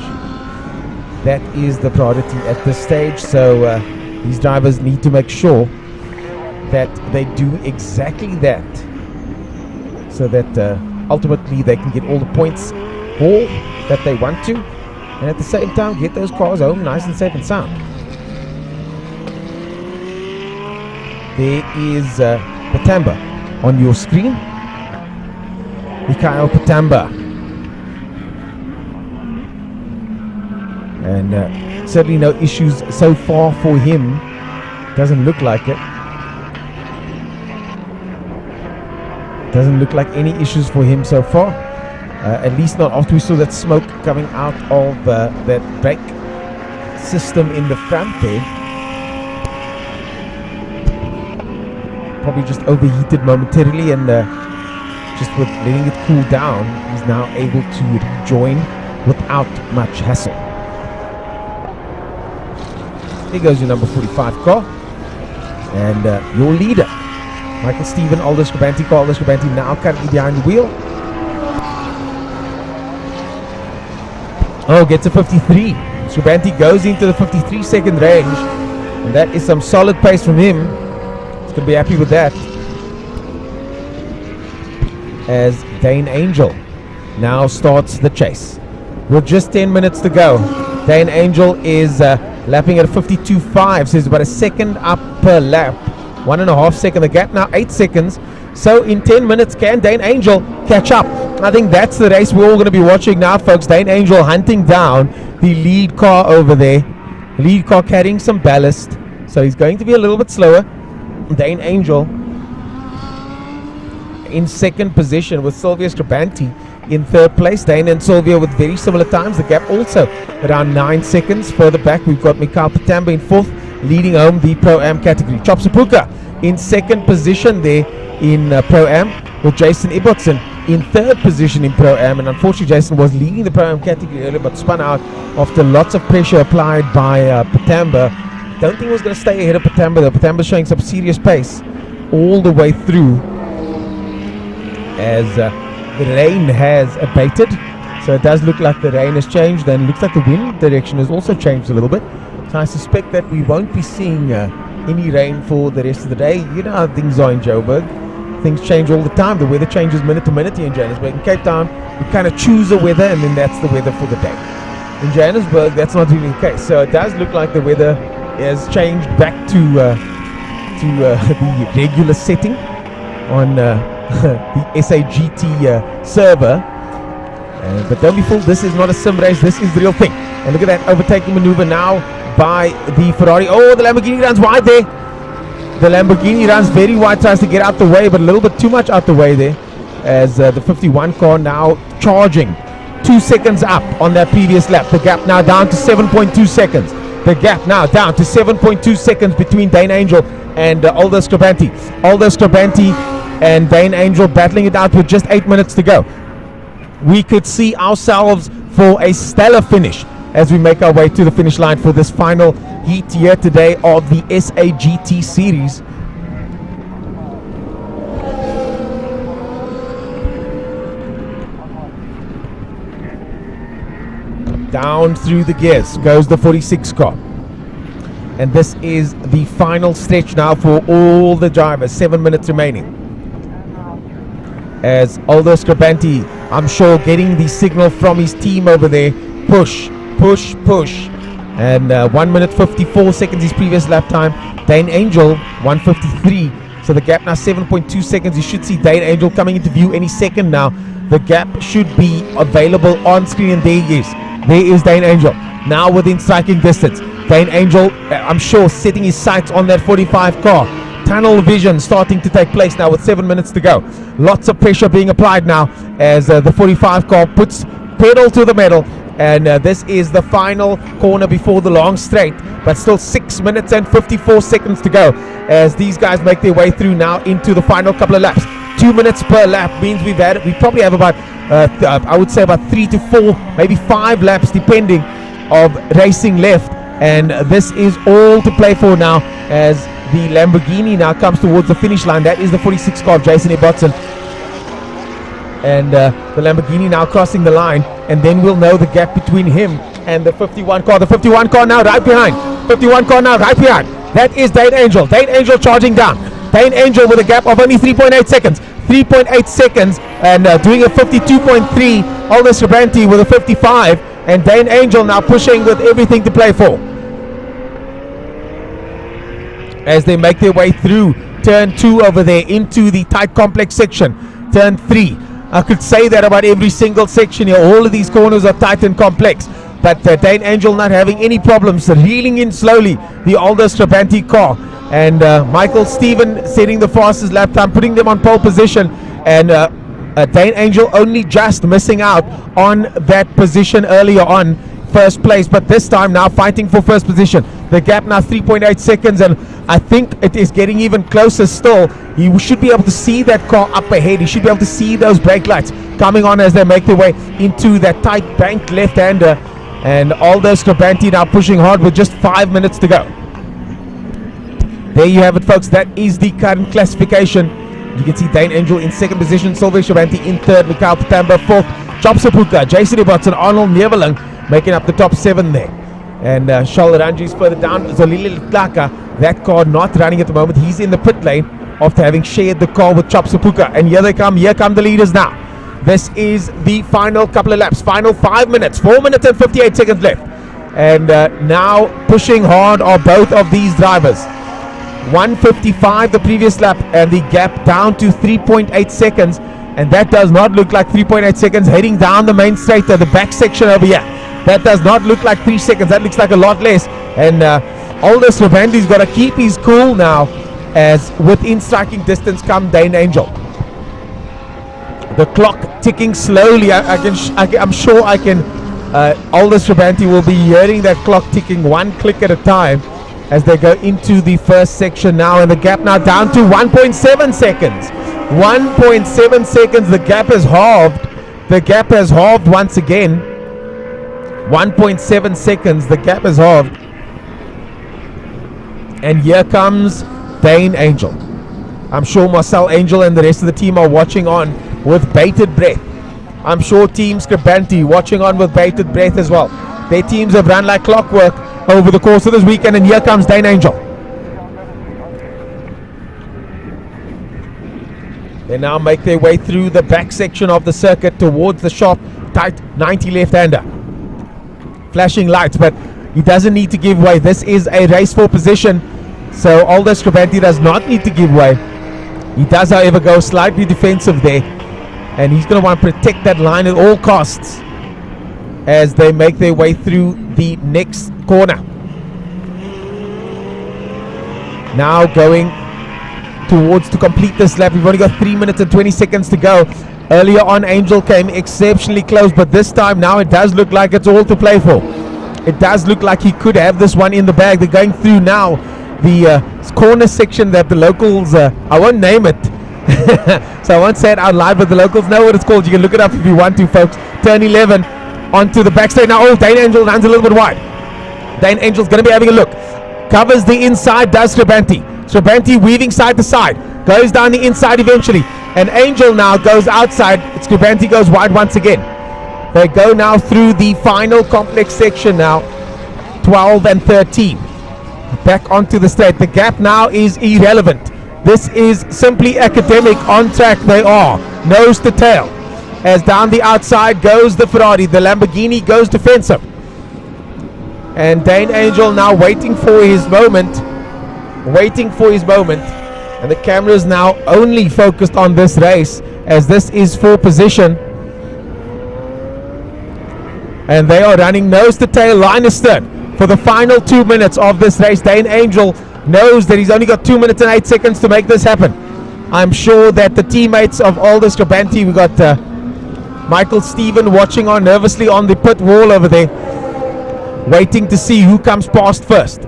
That is the priority at this stage. So these drivers need to make sure that they do exactly that, so that ultimately they can get all the points all that they want to, and at the same time get those cars home nice and safe and sound. There is Patamba on your screen. Mikhail Patamba. And certainly no issues so far for him. Doesn't look like it. Doesn't look like any issues for him so far. At least not after we saw that smoke coming out of that brake system in the front there. Probably just overheated momentarily, and just with letting it cool down, he's now able to rejoin without much hassle. Here goes your number 45 car. And your leader, Michael Stephen, Aldo Scribanti. Aldo Scribanti now currently behind the wheel. Oh, gets a 53. Scribanti goes into the 53-second range, and that is some solid pace from him. He's going to be happy with that. As Dane Angel now starts the chase with just 10 minutes to go. Dane Angel is lapping at a 52.5, so he's about a second up per lap. 1.5 second the gap now, 8 seconds. So in 10 minutes, can Dane Angel catch up? I think that's the race we're all going to be watching now, folks. Dane Angel hunting down the lead car over there. Lead car carrying some ballast, so he's going to be a little bit slower. Dane Angel in second position with Sylvia Strabanti in third place. Dane and Sylvia with very similar times. The gap also around 9 seconds. Further back, we've got Mikhail Patamba in fourth, leading home the Pro-Am category. Chopsapuka in second position there in Pro-Am, with Jason Ibbotson in third position in Pro-Am. And unfortunately, Jason was leading the Pro-Am category earlier, but spun out after lots of pressure applied by Patamba. Don't think he was going to stay ahead of Patamba though. Patamba's showing some serious pace all the way through, as the rain has abated. So it does look like the rain has changed, and it looks like the wind direction has also changed a little bit. So I suspect that we won't be seeing any rain for the rest of the day. You know how things are in Joburg. Things change all the time. The weather changes minute to minute here in Johannesburg. In Cape Town, we kind of choose the weather, and then that's the weather for the day. In Johannesburg, that's not really the case. So it does look like the weather has changed back to the regular setting on the SAGT server. But don't be fooled, this is not a sim race, this is the real thing. And look at that overtaking maneuver now by the Ferrari. Oh, the Lamborghini runs wide there. The Lamborghini runs very wide, tries to get out the way, but a little bit too much out the way there, as the 51 car now charging 2 seconds up on that previous lap. The gap now down to 7.2 seconds. The gap now down to 7.2 seconds between Dane Angel and Aldo Scribanti. Aldo Scribanti and Dane Angel battling it out with just 8 minutes to go. We could see ourselves for a stellar finish as we make our way to the finish line for this final heat here today of the SAGT series. Down through the gears goes the 46 car. And this is the final stretch now for all the drivers. 7 minutes remaining. As Aldo Scribanti, I'm sure, getting the signal from his team over there. Push, push, push. And 1 minute 54 seconds his previous lap time. Dane Angel 1:53. So the gap now 7.2 seconds. You should see Dane Angel coming into view any second now. The gap should be available on screen, and there he is. There is Dane Angel, now within striking distance. Dane Angel, I'm sure, setting his sights on that 45 car. Tunnel vision starting to take place now with 7 minutes to go. Lots of pressure being applied now as the 45 car puts pedal to the metal. And this is the final corner before the long straight, but still 6 minutes and 54 seconds to go as these guys make their way through now into the final couple of laps. 2 minutes per lap means we probably have about I would say about 3 to 4, maybe 5 laps depending of racing left, and this is all to play for now as the Lamborghini now comes towards the finish line. That is the 46 car of Jason Ibbotson, and the Lamborghini now crossing the line, and then we'll know the gap between him and the 51 car. The 51 car now right behind. 51 car now right behind. That is Dane Angel. Dane Angel charging down. Dane Angel with a gap of only 3.8 seconds. 3.8 seconds and doing a 52.3. Aldo Scribanti with a 55, and Dane Angel now pushing with everything to play for as they make their way through turn 2 over there into the tight complex section. Turn 3, I could say that about every single section here. All of these corners are tight and complex, but Dane Angel not having any problems, reeling in slowly the Aldo Scribanti car. And Michael Steven setting the fastest lap time, putting them on pole position. And Dane Angel only just missing out on that position earlier on, first place. But this time now fighting for first position. The gap now 3.8 seconds. And I think it is getting even closer still. You should be able to see that car up ahead. You should be able to see those brake lights coming on as they make their way into that tight bank left-hander. And Aldo Scribanti now pushing hard with just 5 minutes to go. There you have it, folks. That is the current classification. You can see Dane Angel in second position, Sylvia Scribanti in third, Mikhail Patamba fourth, Chopsapuka, Jason Ibbotson, Arnold Neveling making up the top 7 there. And Charles Ranji's further down. Zolile Tlaka, that car not running at the moment. He's in the pit lane after having shared the car with Chopsapuka. And here they come. Here come the leaders now. This is the final couple of laps. Final 5 minutes. 4 minutes and 58 seconds left. And now pushing hard are both of these drivers. 1:55 the previous lap, and the gap down to 3.8 seconds, and that does not look like 3.8 seconds heading down the main straight to the back section over here. That does not look like 3 seconds. That looks like a lot less. And Aldous Rabandi's got to keep his cool now, as within striking distance come Dane Angel. The clock ticking slowly. I'm sure I can. Aldous Rabanti will be hearing that clock ticking one click at a time as they go into the first section now, and the gap now down to 1.7 seconds. 1.7 seconds. The gap has halved. The gap has halved once again. 1.7 seconds. The gap has halved. And here comes Dane Angel. I'm sure Marcel Angel and the rest of the team are watching on with bated breath. I'm sure Team Scribanti watching on with bated breath as well. Their teams have run like clockwork over the course of this weekend, and here comes Dane Angel. They now make their way through the back section of the circuit towards the sharp, tight 90 left-hander. Flashing lights, but he doesn't need to give way. This is a race for position, so Aldous Scribanti does not need to give way. He does, however, go slightly defensive there, and he's going to want to protect that line at all costs as they make their way through the next corner. Now going towards to complete this lap. We've only got 3 minutes and 20 seconds to go. Earlier on, Angel came exceptionally close, but this time now it does look like it's all to play for. It does look like he could have this one in the bag. They're going through now the corner section that the locals, I won't name it, so I won't say it out loud, but the locals know what it's called. You can look it up if you want to, folks. Turn 11 onto the backstage. Now, oh, Dane Angel runs a little bit wide. Dane Angel's going to be having a look. Covers the inside, does Scribanti. Scribanti weaving side to side. Goes down the inside eventually. And Angel now goes outside. Scribanti goes wide once again. They go now through the final complex section now. 12 and 13. Back onto the straight. The gap now is irrelevant. This is simply academic. On track they are. Nose to tail. As down the outside goes the Ferrari. The Lamborghini goes defensive. And Dane Angel now waiting for his moment. Waiting for his moment. And the camera is now only focused on this race, as this is for position. And they are running nose to tail, line astern, for the final 2 minutes of this race. Dane Angel knows that he's only got 2 minutes and 8 seconds to make this happen. I'm sure that the teammates of Aldous Scribanti, we got Michael Stephen watching on nervously on the pit wall over there, waiting to see who comes past first.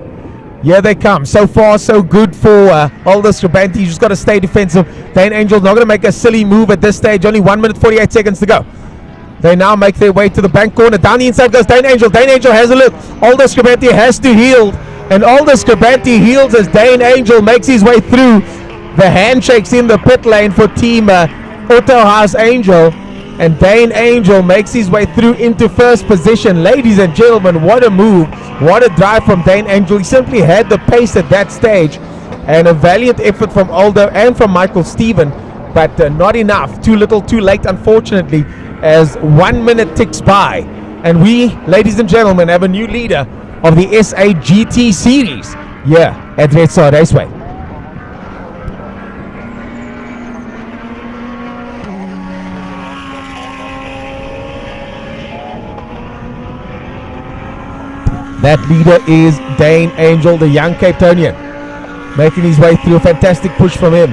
Here they come. So far, so good for Aldous Scribanti. He's just got to stay defensive. Dane Angel's not going to make a silly move at this stage. Only 1 minute 48 seconds to go. They now make their way to the bank corner. Down the inside goes Dane Angel. Dane Angel has a look. Aldous Scribanti has to yield. And Aldous Scribanti yields as Dane Angel makes his way through. The handshakes in the pit lane for Team Autohaus Angel. And Dane Angel makes his way through into first position. Ladies and gentlemen, what a move. What a drive from Dane Angel. He simply had the pace at that stage. And a valiant effort from Aldo and from Michael Stephen. But not enough. Too little, too late, unfortunately, as 1 minute ticks by. And we, ladies and gentlemen, have a new leader of the SAGT series here at Redstar Raceway. That leader is Dane Angel, the young Cape Townian, making his way through. A fantastic push from him.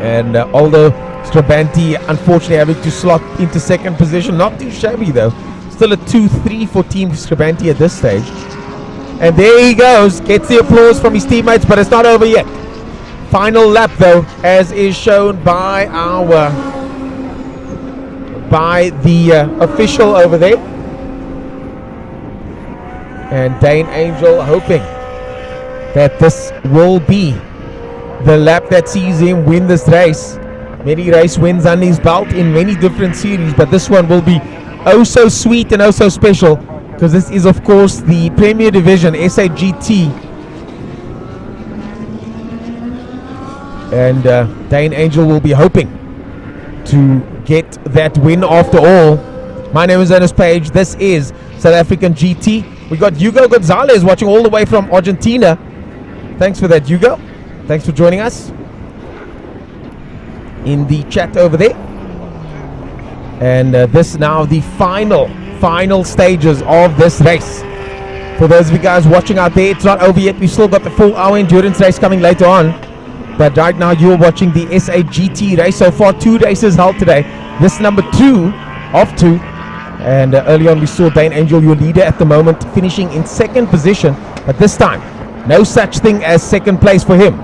And although Scribanti unfortunately having to slot into second position, not too shabby though. Still a 2-3 for Team Scribanti at this stage. And there he goes, gets the applause from his teammates, but it's not over yet. Final lap though, as is shown by our official over there. And Dane Angel hoping that this will be the lap that sees him win this race. Many race wins under his belt in many different series, but this one will be oh so sweet and oh so special, because this is of course the Premier Division SAGT. And Dane Angel will be hoping to get that win after all. My name is Ernest Page. This is South African GT. We got Hugo Gonzalez watching all the way from Argentina. Thanks for that, Hugo. Thanks for joining us in the chat over there. And this now the final stages of this race. For those of you guys watching out there, it's not over yet. We've still got the 4-hour endurance race coming later on. But right now, you're watching the SAGT race. So far, 2 races held today. This number 2 of 2. And early on, we saw Dane Angel, your leader at the moment, finishing in 2nd position. But this time, no such thing as 2nd place for him.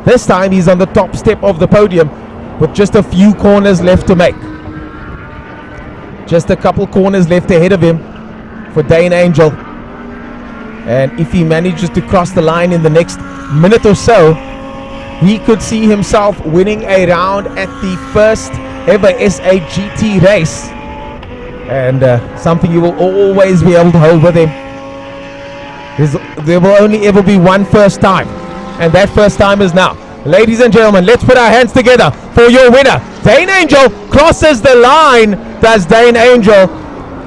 This time, he's on the top step of the podium with just a few corners left to make. Just a couple corners left ahead of him for Dane Angel. And if he manages to cross the line in the next minute or so, he could see himself winning a round at the first ever SAGT race. And something you will always be able to hold with him. There will only ever be one first time. And that first time is now. Ladies and gentlemen, let's put our hands together for your winner. Dane Angel crosses the line. Does Dane Angel.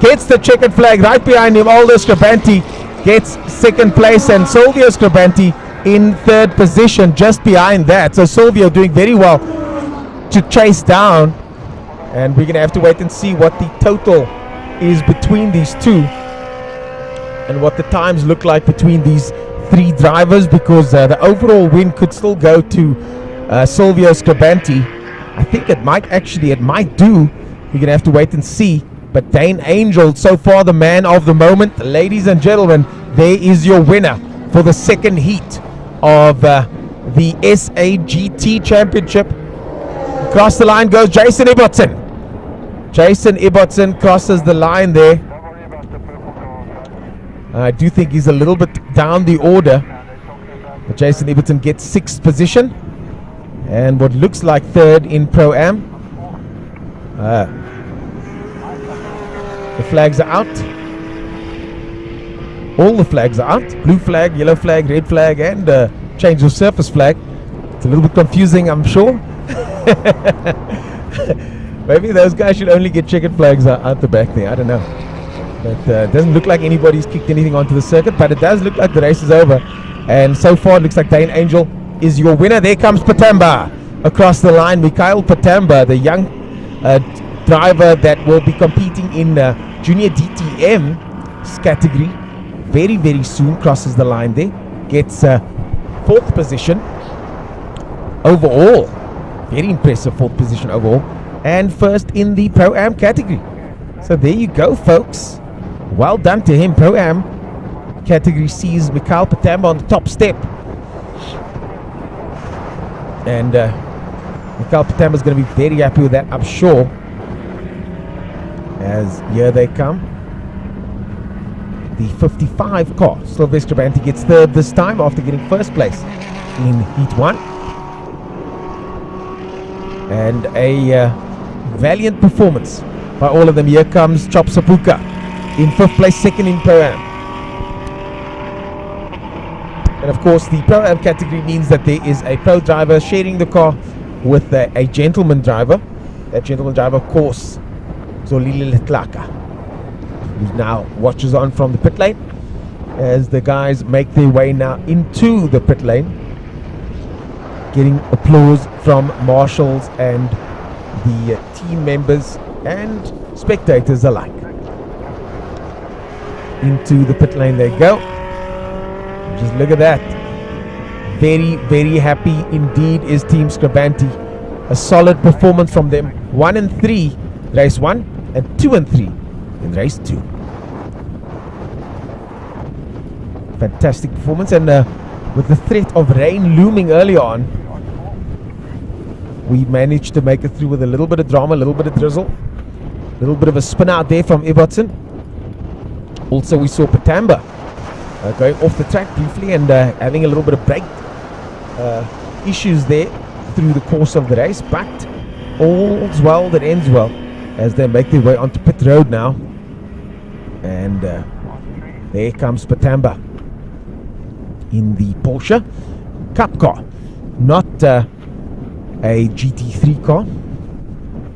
Gets the checkered flag right behind him. Aldo Scribanti gets 2nd place. And Silvio Scribanti in 3rd position just behind that. So Silvio doing very well to chase down. And we're going to have to wait and see what the total is between these two. And what the times look like between these 3 drivers, because the overall win could still go to Silvio Scribanti. I think it might do. We're going to have to wait and see. But Dane Angel, so far the man of the moment. Ladies and gentlemen, there is your winner for the 2nd heat of the SAGT Championship. Across the line goes Jason Ibbotson. Jason Ibbotson crosses the line there. I do think he's a little bit down the order. But Jason Ibbotson gets 6th position. And what looks like 3rd in Pro-Am. The flags are out. All the flags are out. Blue flag, yellow flag, red flag, and change of surface flag. It's a little bit confusing, I'm sure. Maybe those guys should only get checkered flags out the back there. I don't know. But it doesn't look like anybody's kicked anything onto the circuit, but it does look like the race is over. And so far, it looks like Dane Angel is your winner. There comes Patamba across the line. Mikhail Patamba, the young driver that will be competing in Junior DTM category very, very soon, crosses the line there. Gets 4th position overall. Very impressive 4th position overall. And 1st in the Pro-Am category. So there you go, folks. Well done to him. Pro-Am category sees Mikhail Patamba on the top step. And Mikhail Patamba is going to be very happy with that, I'm sure. As here they come. The 55 car. Sylvester Banty gets 3rd this time after getting 1st place in Heat 1. And a valiant performance by all of them. Here comes Chop Sapuka in 5th place, 2nd in Pro-Am. And of course, the Pro-Am category means that there is a pro driver sharing the car with a gentleman driver. That gentleman driver, of course, Zolile Letlaka, who now watches on from the pit lane as the guys make their way now into the pit lane, getting applause from marshals and the team members and spectators alike. Into the pit lane they go. Just look at that. Very, very happy indeed is Team Scribanti. A solid performance from them. 1 and 3 race 1 and 2 and 3 in race 2. Fantastic performance, and with the threat of rain looming early on, we managed to make it through with a little bit of drama, a little bit of drizzle, a little bit of a spin out there from Ibbotson. Also, we saw Patamba going off the track briefly and having a little bit of brake issues there through the course of the race, but all's well that ends well as they make their way onto pit road now. And there comes Patamba in the Porsche Cup car, not a GT3 car,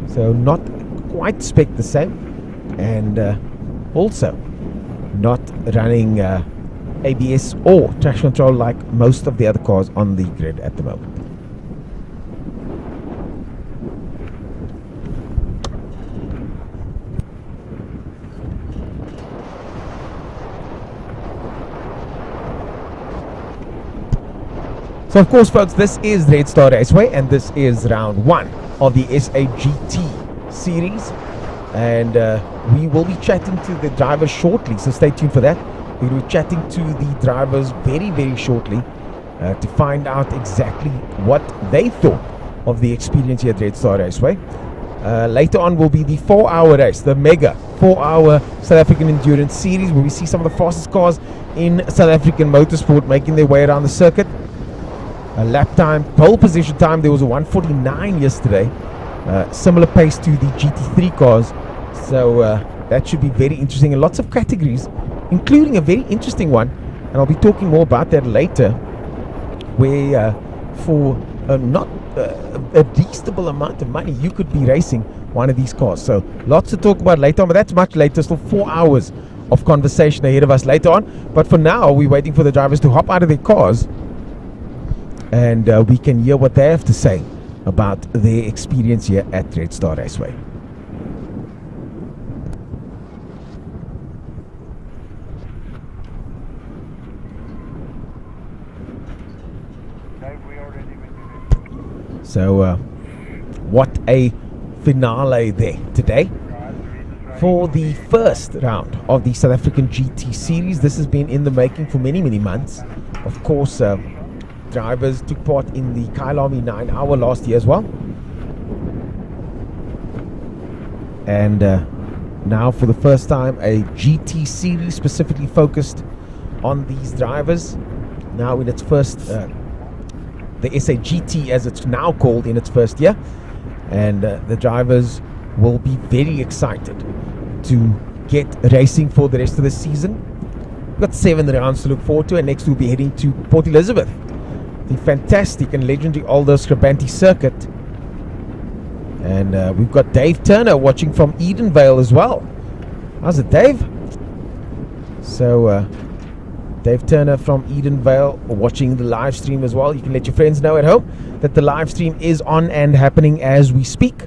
so not quite spec the same, and also not running ABS or traction control like most of the other cars on the grid at the moment. So of course, folks, this is Redstar Raceway, and this is round 1 of the SAGT series, and we will be chatting to the drivers shortly, so stay tuned for that. We will be chatting to the drivers very, very shortly to find out exactly what they thought of the experience here at Redstar Raceway. Later on will be the 4-hour race, the mega 4-hour South African Endurance Series, where we see some of the fastest cars in South African motorsport making their way around the circuit. A lap time, pole position time, there was a 1:49 yesterday, similar pace to the GT3 cars, so that should be very interesting, and lots of categories, including a very interesting one, and I'll be talking more about that later, where for not a reasonable amount of money you could be racing one of these cars. So lots to talk about later on, but that's much later. Still 4 hours of conversation ahead of us later on, but for now we're waiting for the drivers to hop out of their cars, and we can hear what they have to say about their experience here at Redstar Raceway. So what a finale there today for the first round of the South African GT series. This has been in the making for many, many months. Of course, drivers took part in the Kyalami 9-hour last year as well, and now for the first time a GT series specifically focused on these drivers, now in its first the SAGT as it's now called, in its first year, and the drivers will be very excited to get racing for the rest of the season. We've got 7 rounds to look forward to, and next we'll be heading to Port Elizabeth, the fantastic and legendary Aldo Scribanti circuit, and we've got Dave Turner watching from Edenvale as well. How's it, Dave? So Dave Turner from Edenvale watching the live stream as well. You can let your friends know at home that the live stream is on and happening as we speak.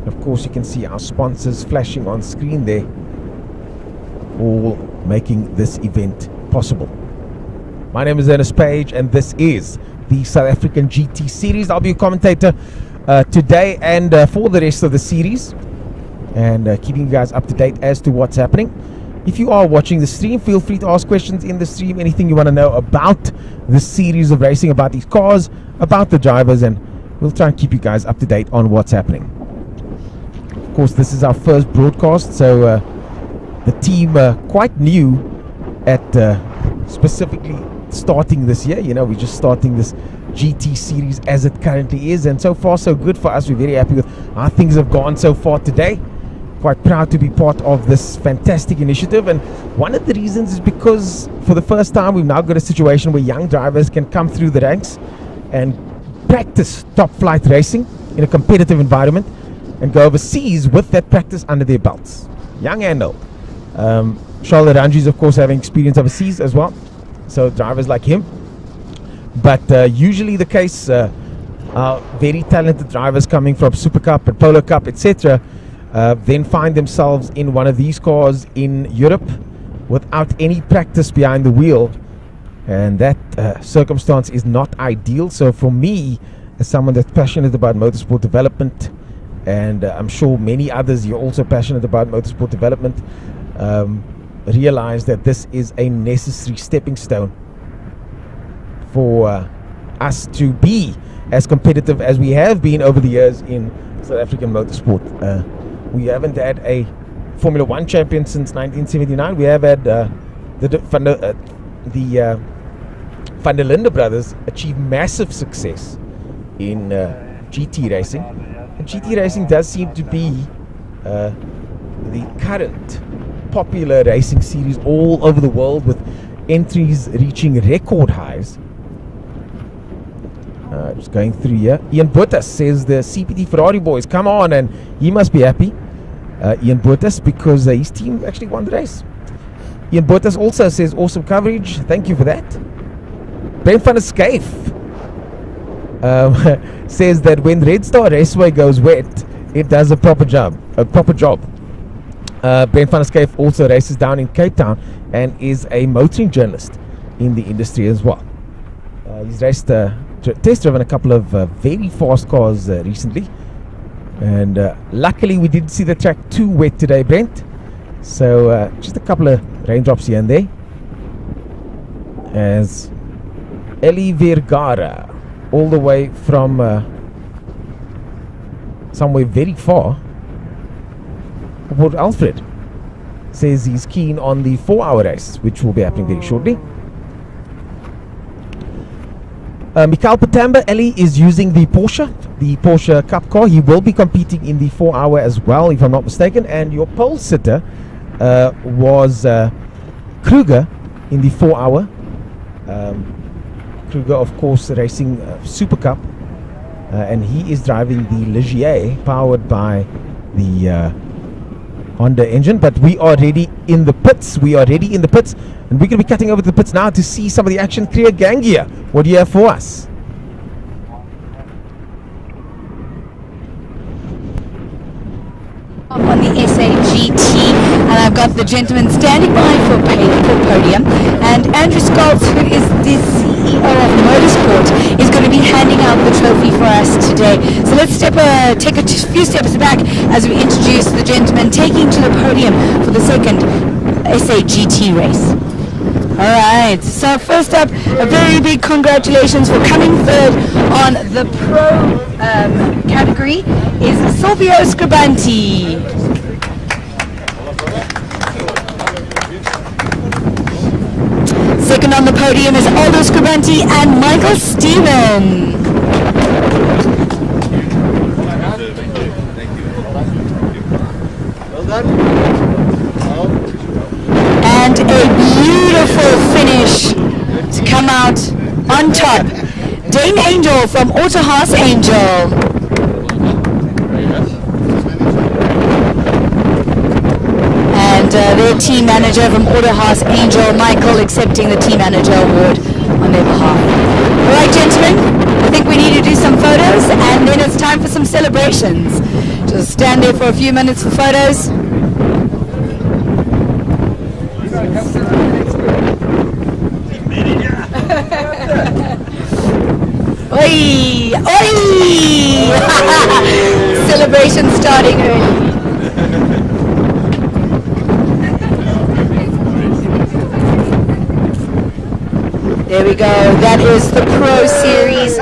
Of course, you can see our sponsors flashing on screen there, all making this event possible. My name is Ernest Page, and this is the South African GT series. I'll be a commentator today and for the rest of the series, and keeping you guys up to date as to what's happening. If you are watching the stream, feel free to ask questions in the stream, anything you want to know about this series of racing, about these cars, about the drivers, and we'll try and keep you guys up to date on what's happening. Of course, this is our first broadcast, so the team quite new at specifically starting this year. You know, we're just starting this GT series as it currently is, and so far so good for us. We're very happy with how things have gone so far today. Quite proud to be part of this fantastic initiative, and one of the reasons is because for the first time we've now got a situation where young drivers can come through the ranks and practice top flight racing in a competitive environment and go overseas with that practice under their belts, young and old. Charles Ranji is of course having experience overseas as well, so drivers like him. But usually the case, very talented drivers coming from Super Cup and Polo Cup, etc., then find themselves in one of these cars in Europe without any practice behind the wheel, and that circumstance is not ideal. So for me, as someone that's passionate about motorsport development, and I'm sure many others, you're also passionate about motorsport development, realize that this is a necessary stepping stone for us to be as competitive as we have been over the years in South African motorsport. We haven't had a Formula 1 champion since 1979. We have had the Van der Linde brothers achieve massive success in GT racing. And GT racing does seem to be the current popular racing series all over the world, with entries reaching record highs. Just going through here, Ian Bottas says the CPT Ferrari boys, come on, and he must be happy, Ian Bottas, because his team actually won the race. Ian Bottas also says awesome coverage, thank you for that. Brent van der Schyff says that when Redstar Raceway goes wet, it does a proper job. Brent van der Schyff also races down in Cape Town and is a motoring journalist in the industry as well. He's raced, test driven a couple of very fast cars recently, and luckily we didn't see the track too wet today, Brent. So just a couple of raindrops here and there. As Eli Vergara, all the way from somewhere very far, Port Alfred, says he's keen on the 4-hour race, which will be happening very shortly. Mikael Patamba, Eli, is using the Porsche Cup car. He will be competing in the 4-hour as well, if I'm not mistaken. And your pole sitter was Kruger in the 4-hour. Kruger, of course, racing Super Cup, and he is driving the Ligier, powered by the Honda engine. But we are already in the pits. And we're going to be cutting over to the pits now to see some of the action. Clear gang here. What do you have for us? On the SAGT, and I've got the gentleman standing by for podium, and Andrew Scholz, who is the CEO of Motorsport, is going to be handing out the trophy for us today. So let's take a few steps back as we introduce the gentleman taking to the podium for the second SAGT race. Alright, so first up, a very big congratulations for coming third on the Pro category is Silvio Scribanti. Second on the podium is Aldo Scribanti and Michael Stephen. Well done. And a beautiful finish to come out on top. Dane Angel from Autohaus Angel. And their team manager from Autohaus Angel, Michael, accepting the team manager award on their behalf. All right, gentlemen, I think we need to do some photos, and then it's time for some celebrations. Just stand there for a few minutes for photos. Oi! Oi! Celebration starting early. There we go. That is the Pro Series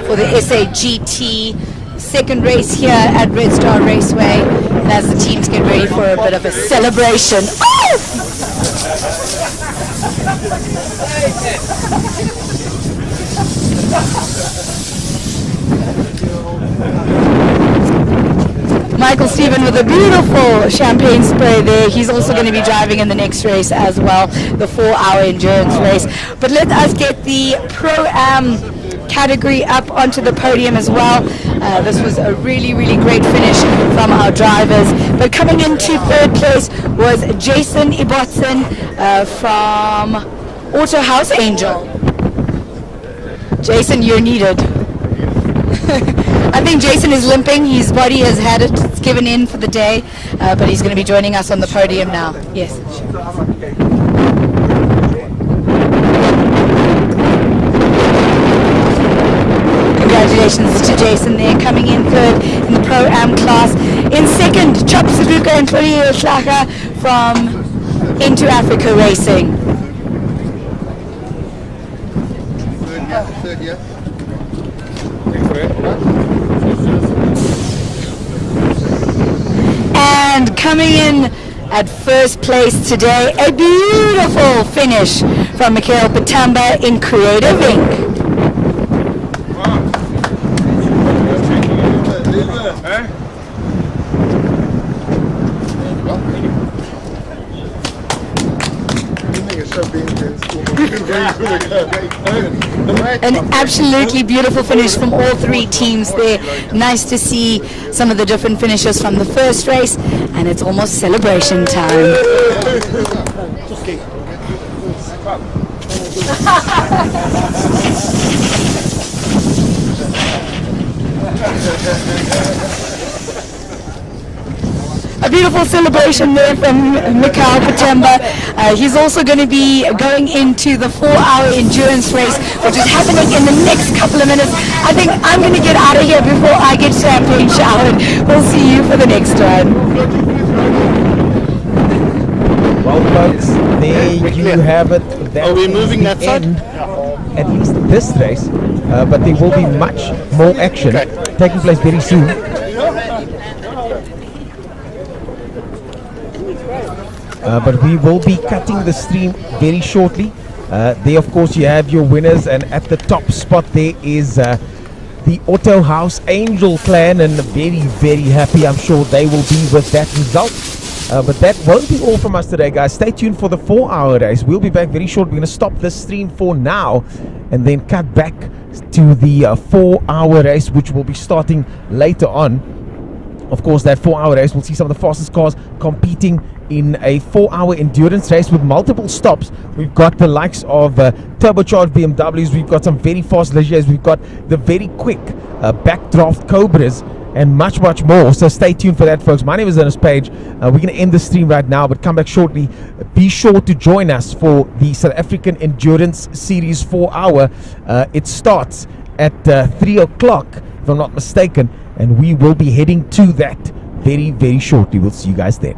for the SAGT. Second race here at Redstar Raceway. And as the teams get ready for a bit of a celebration. Michael Stephen with a beautiful champagne spray there. He's also going to be driving in the next race as well, the 4-hour endurance race. But let us get the Pro-Am category up onto the podium as well. This was a really, really great finish from our drivers. But coming into third place was Jason Ibotson from Autohaus Angel. Jason, you're needed. I think Jason is limping. His body has had it. It's given in for the day, but he's going to be joining us on the podium now. Yes. Congratulations to Jason there, coming in third in the Pro-Am class. In second, Chop Sabuka and Claudia Schlager from Into Africa Racing. Third, yeah. And coming in at first place today, a beautiful finish from Mikael Patamba in Creative Inc. An absolutely beautiful finish from all three teams there. Nice to see some of the different finishes from the first race, and it's almost celebration time. A beautiful celebration there from Mikhail Patemba. He's also going to be going into the 4-hour endurance race, which is happening in the next couple of minutes. I think I'm going to get out of here before I get champagne showered. We'll see you for the next one. Well, folks, there you have it. Are we moving that side? At least this race, but there will be much more action taking place very soon. But we will be cutting the stream very shortly. There, of course, you have your winners, and at the top spot there is the Auto House Angel Clan, and very, very happy. I'm sure they will be with that result. But that won't be all from us today, guys. Stay tuned for the 4-hour race. We'll be back very short. We're going to stop this stream for now and then cut back to the 4-hour race, which will be starting later on. Of course, that 4-hour race, we'll see some of the fastest cars competing in a 4-hour endurance race with multiple stops. We've got the likes of turbocharged BMWs. We've got some very fast Legiers. We've got the very quick backdraft Cobras, and much, much more. So stay tuned for that, folks. My name is Ernest Page. We're going to end the stream right now, but come back shortly. Be sure to join us for the South African Endurance Series 4-hour. It starts at 3 o'clock, if I'm not mistaken, and we will be heading to that very, very shortly. We'll see you guys then.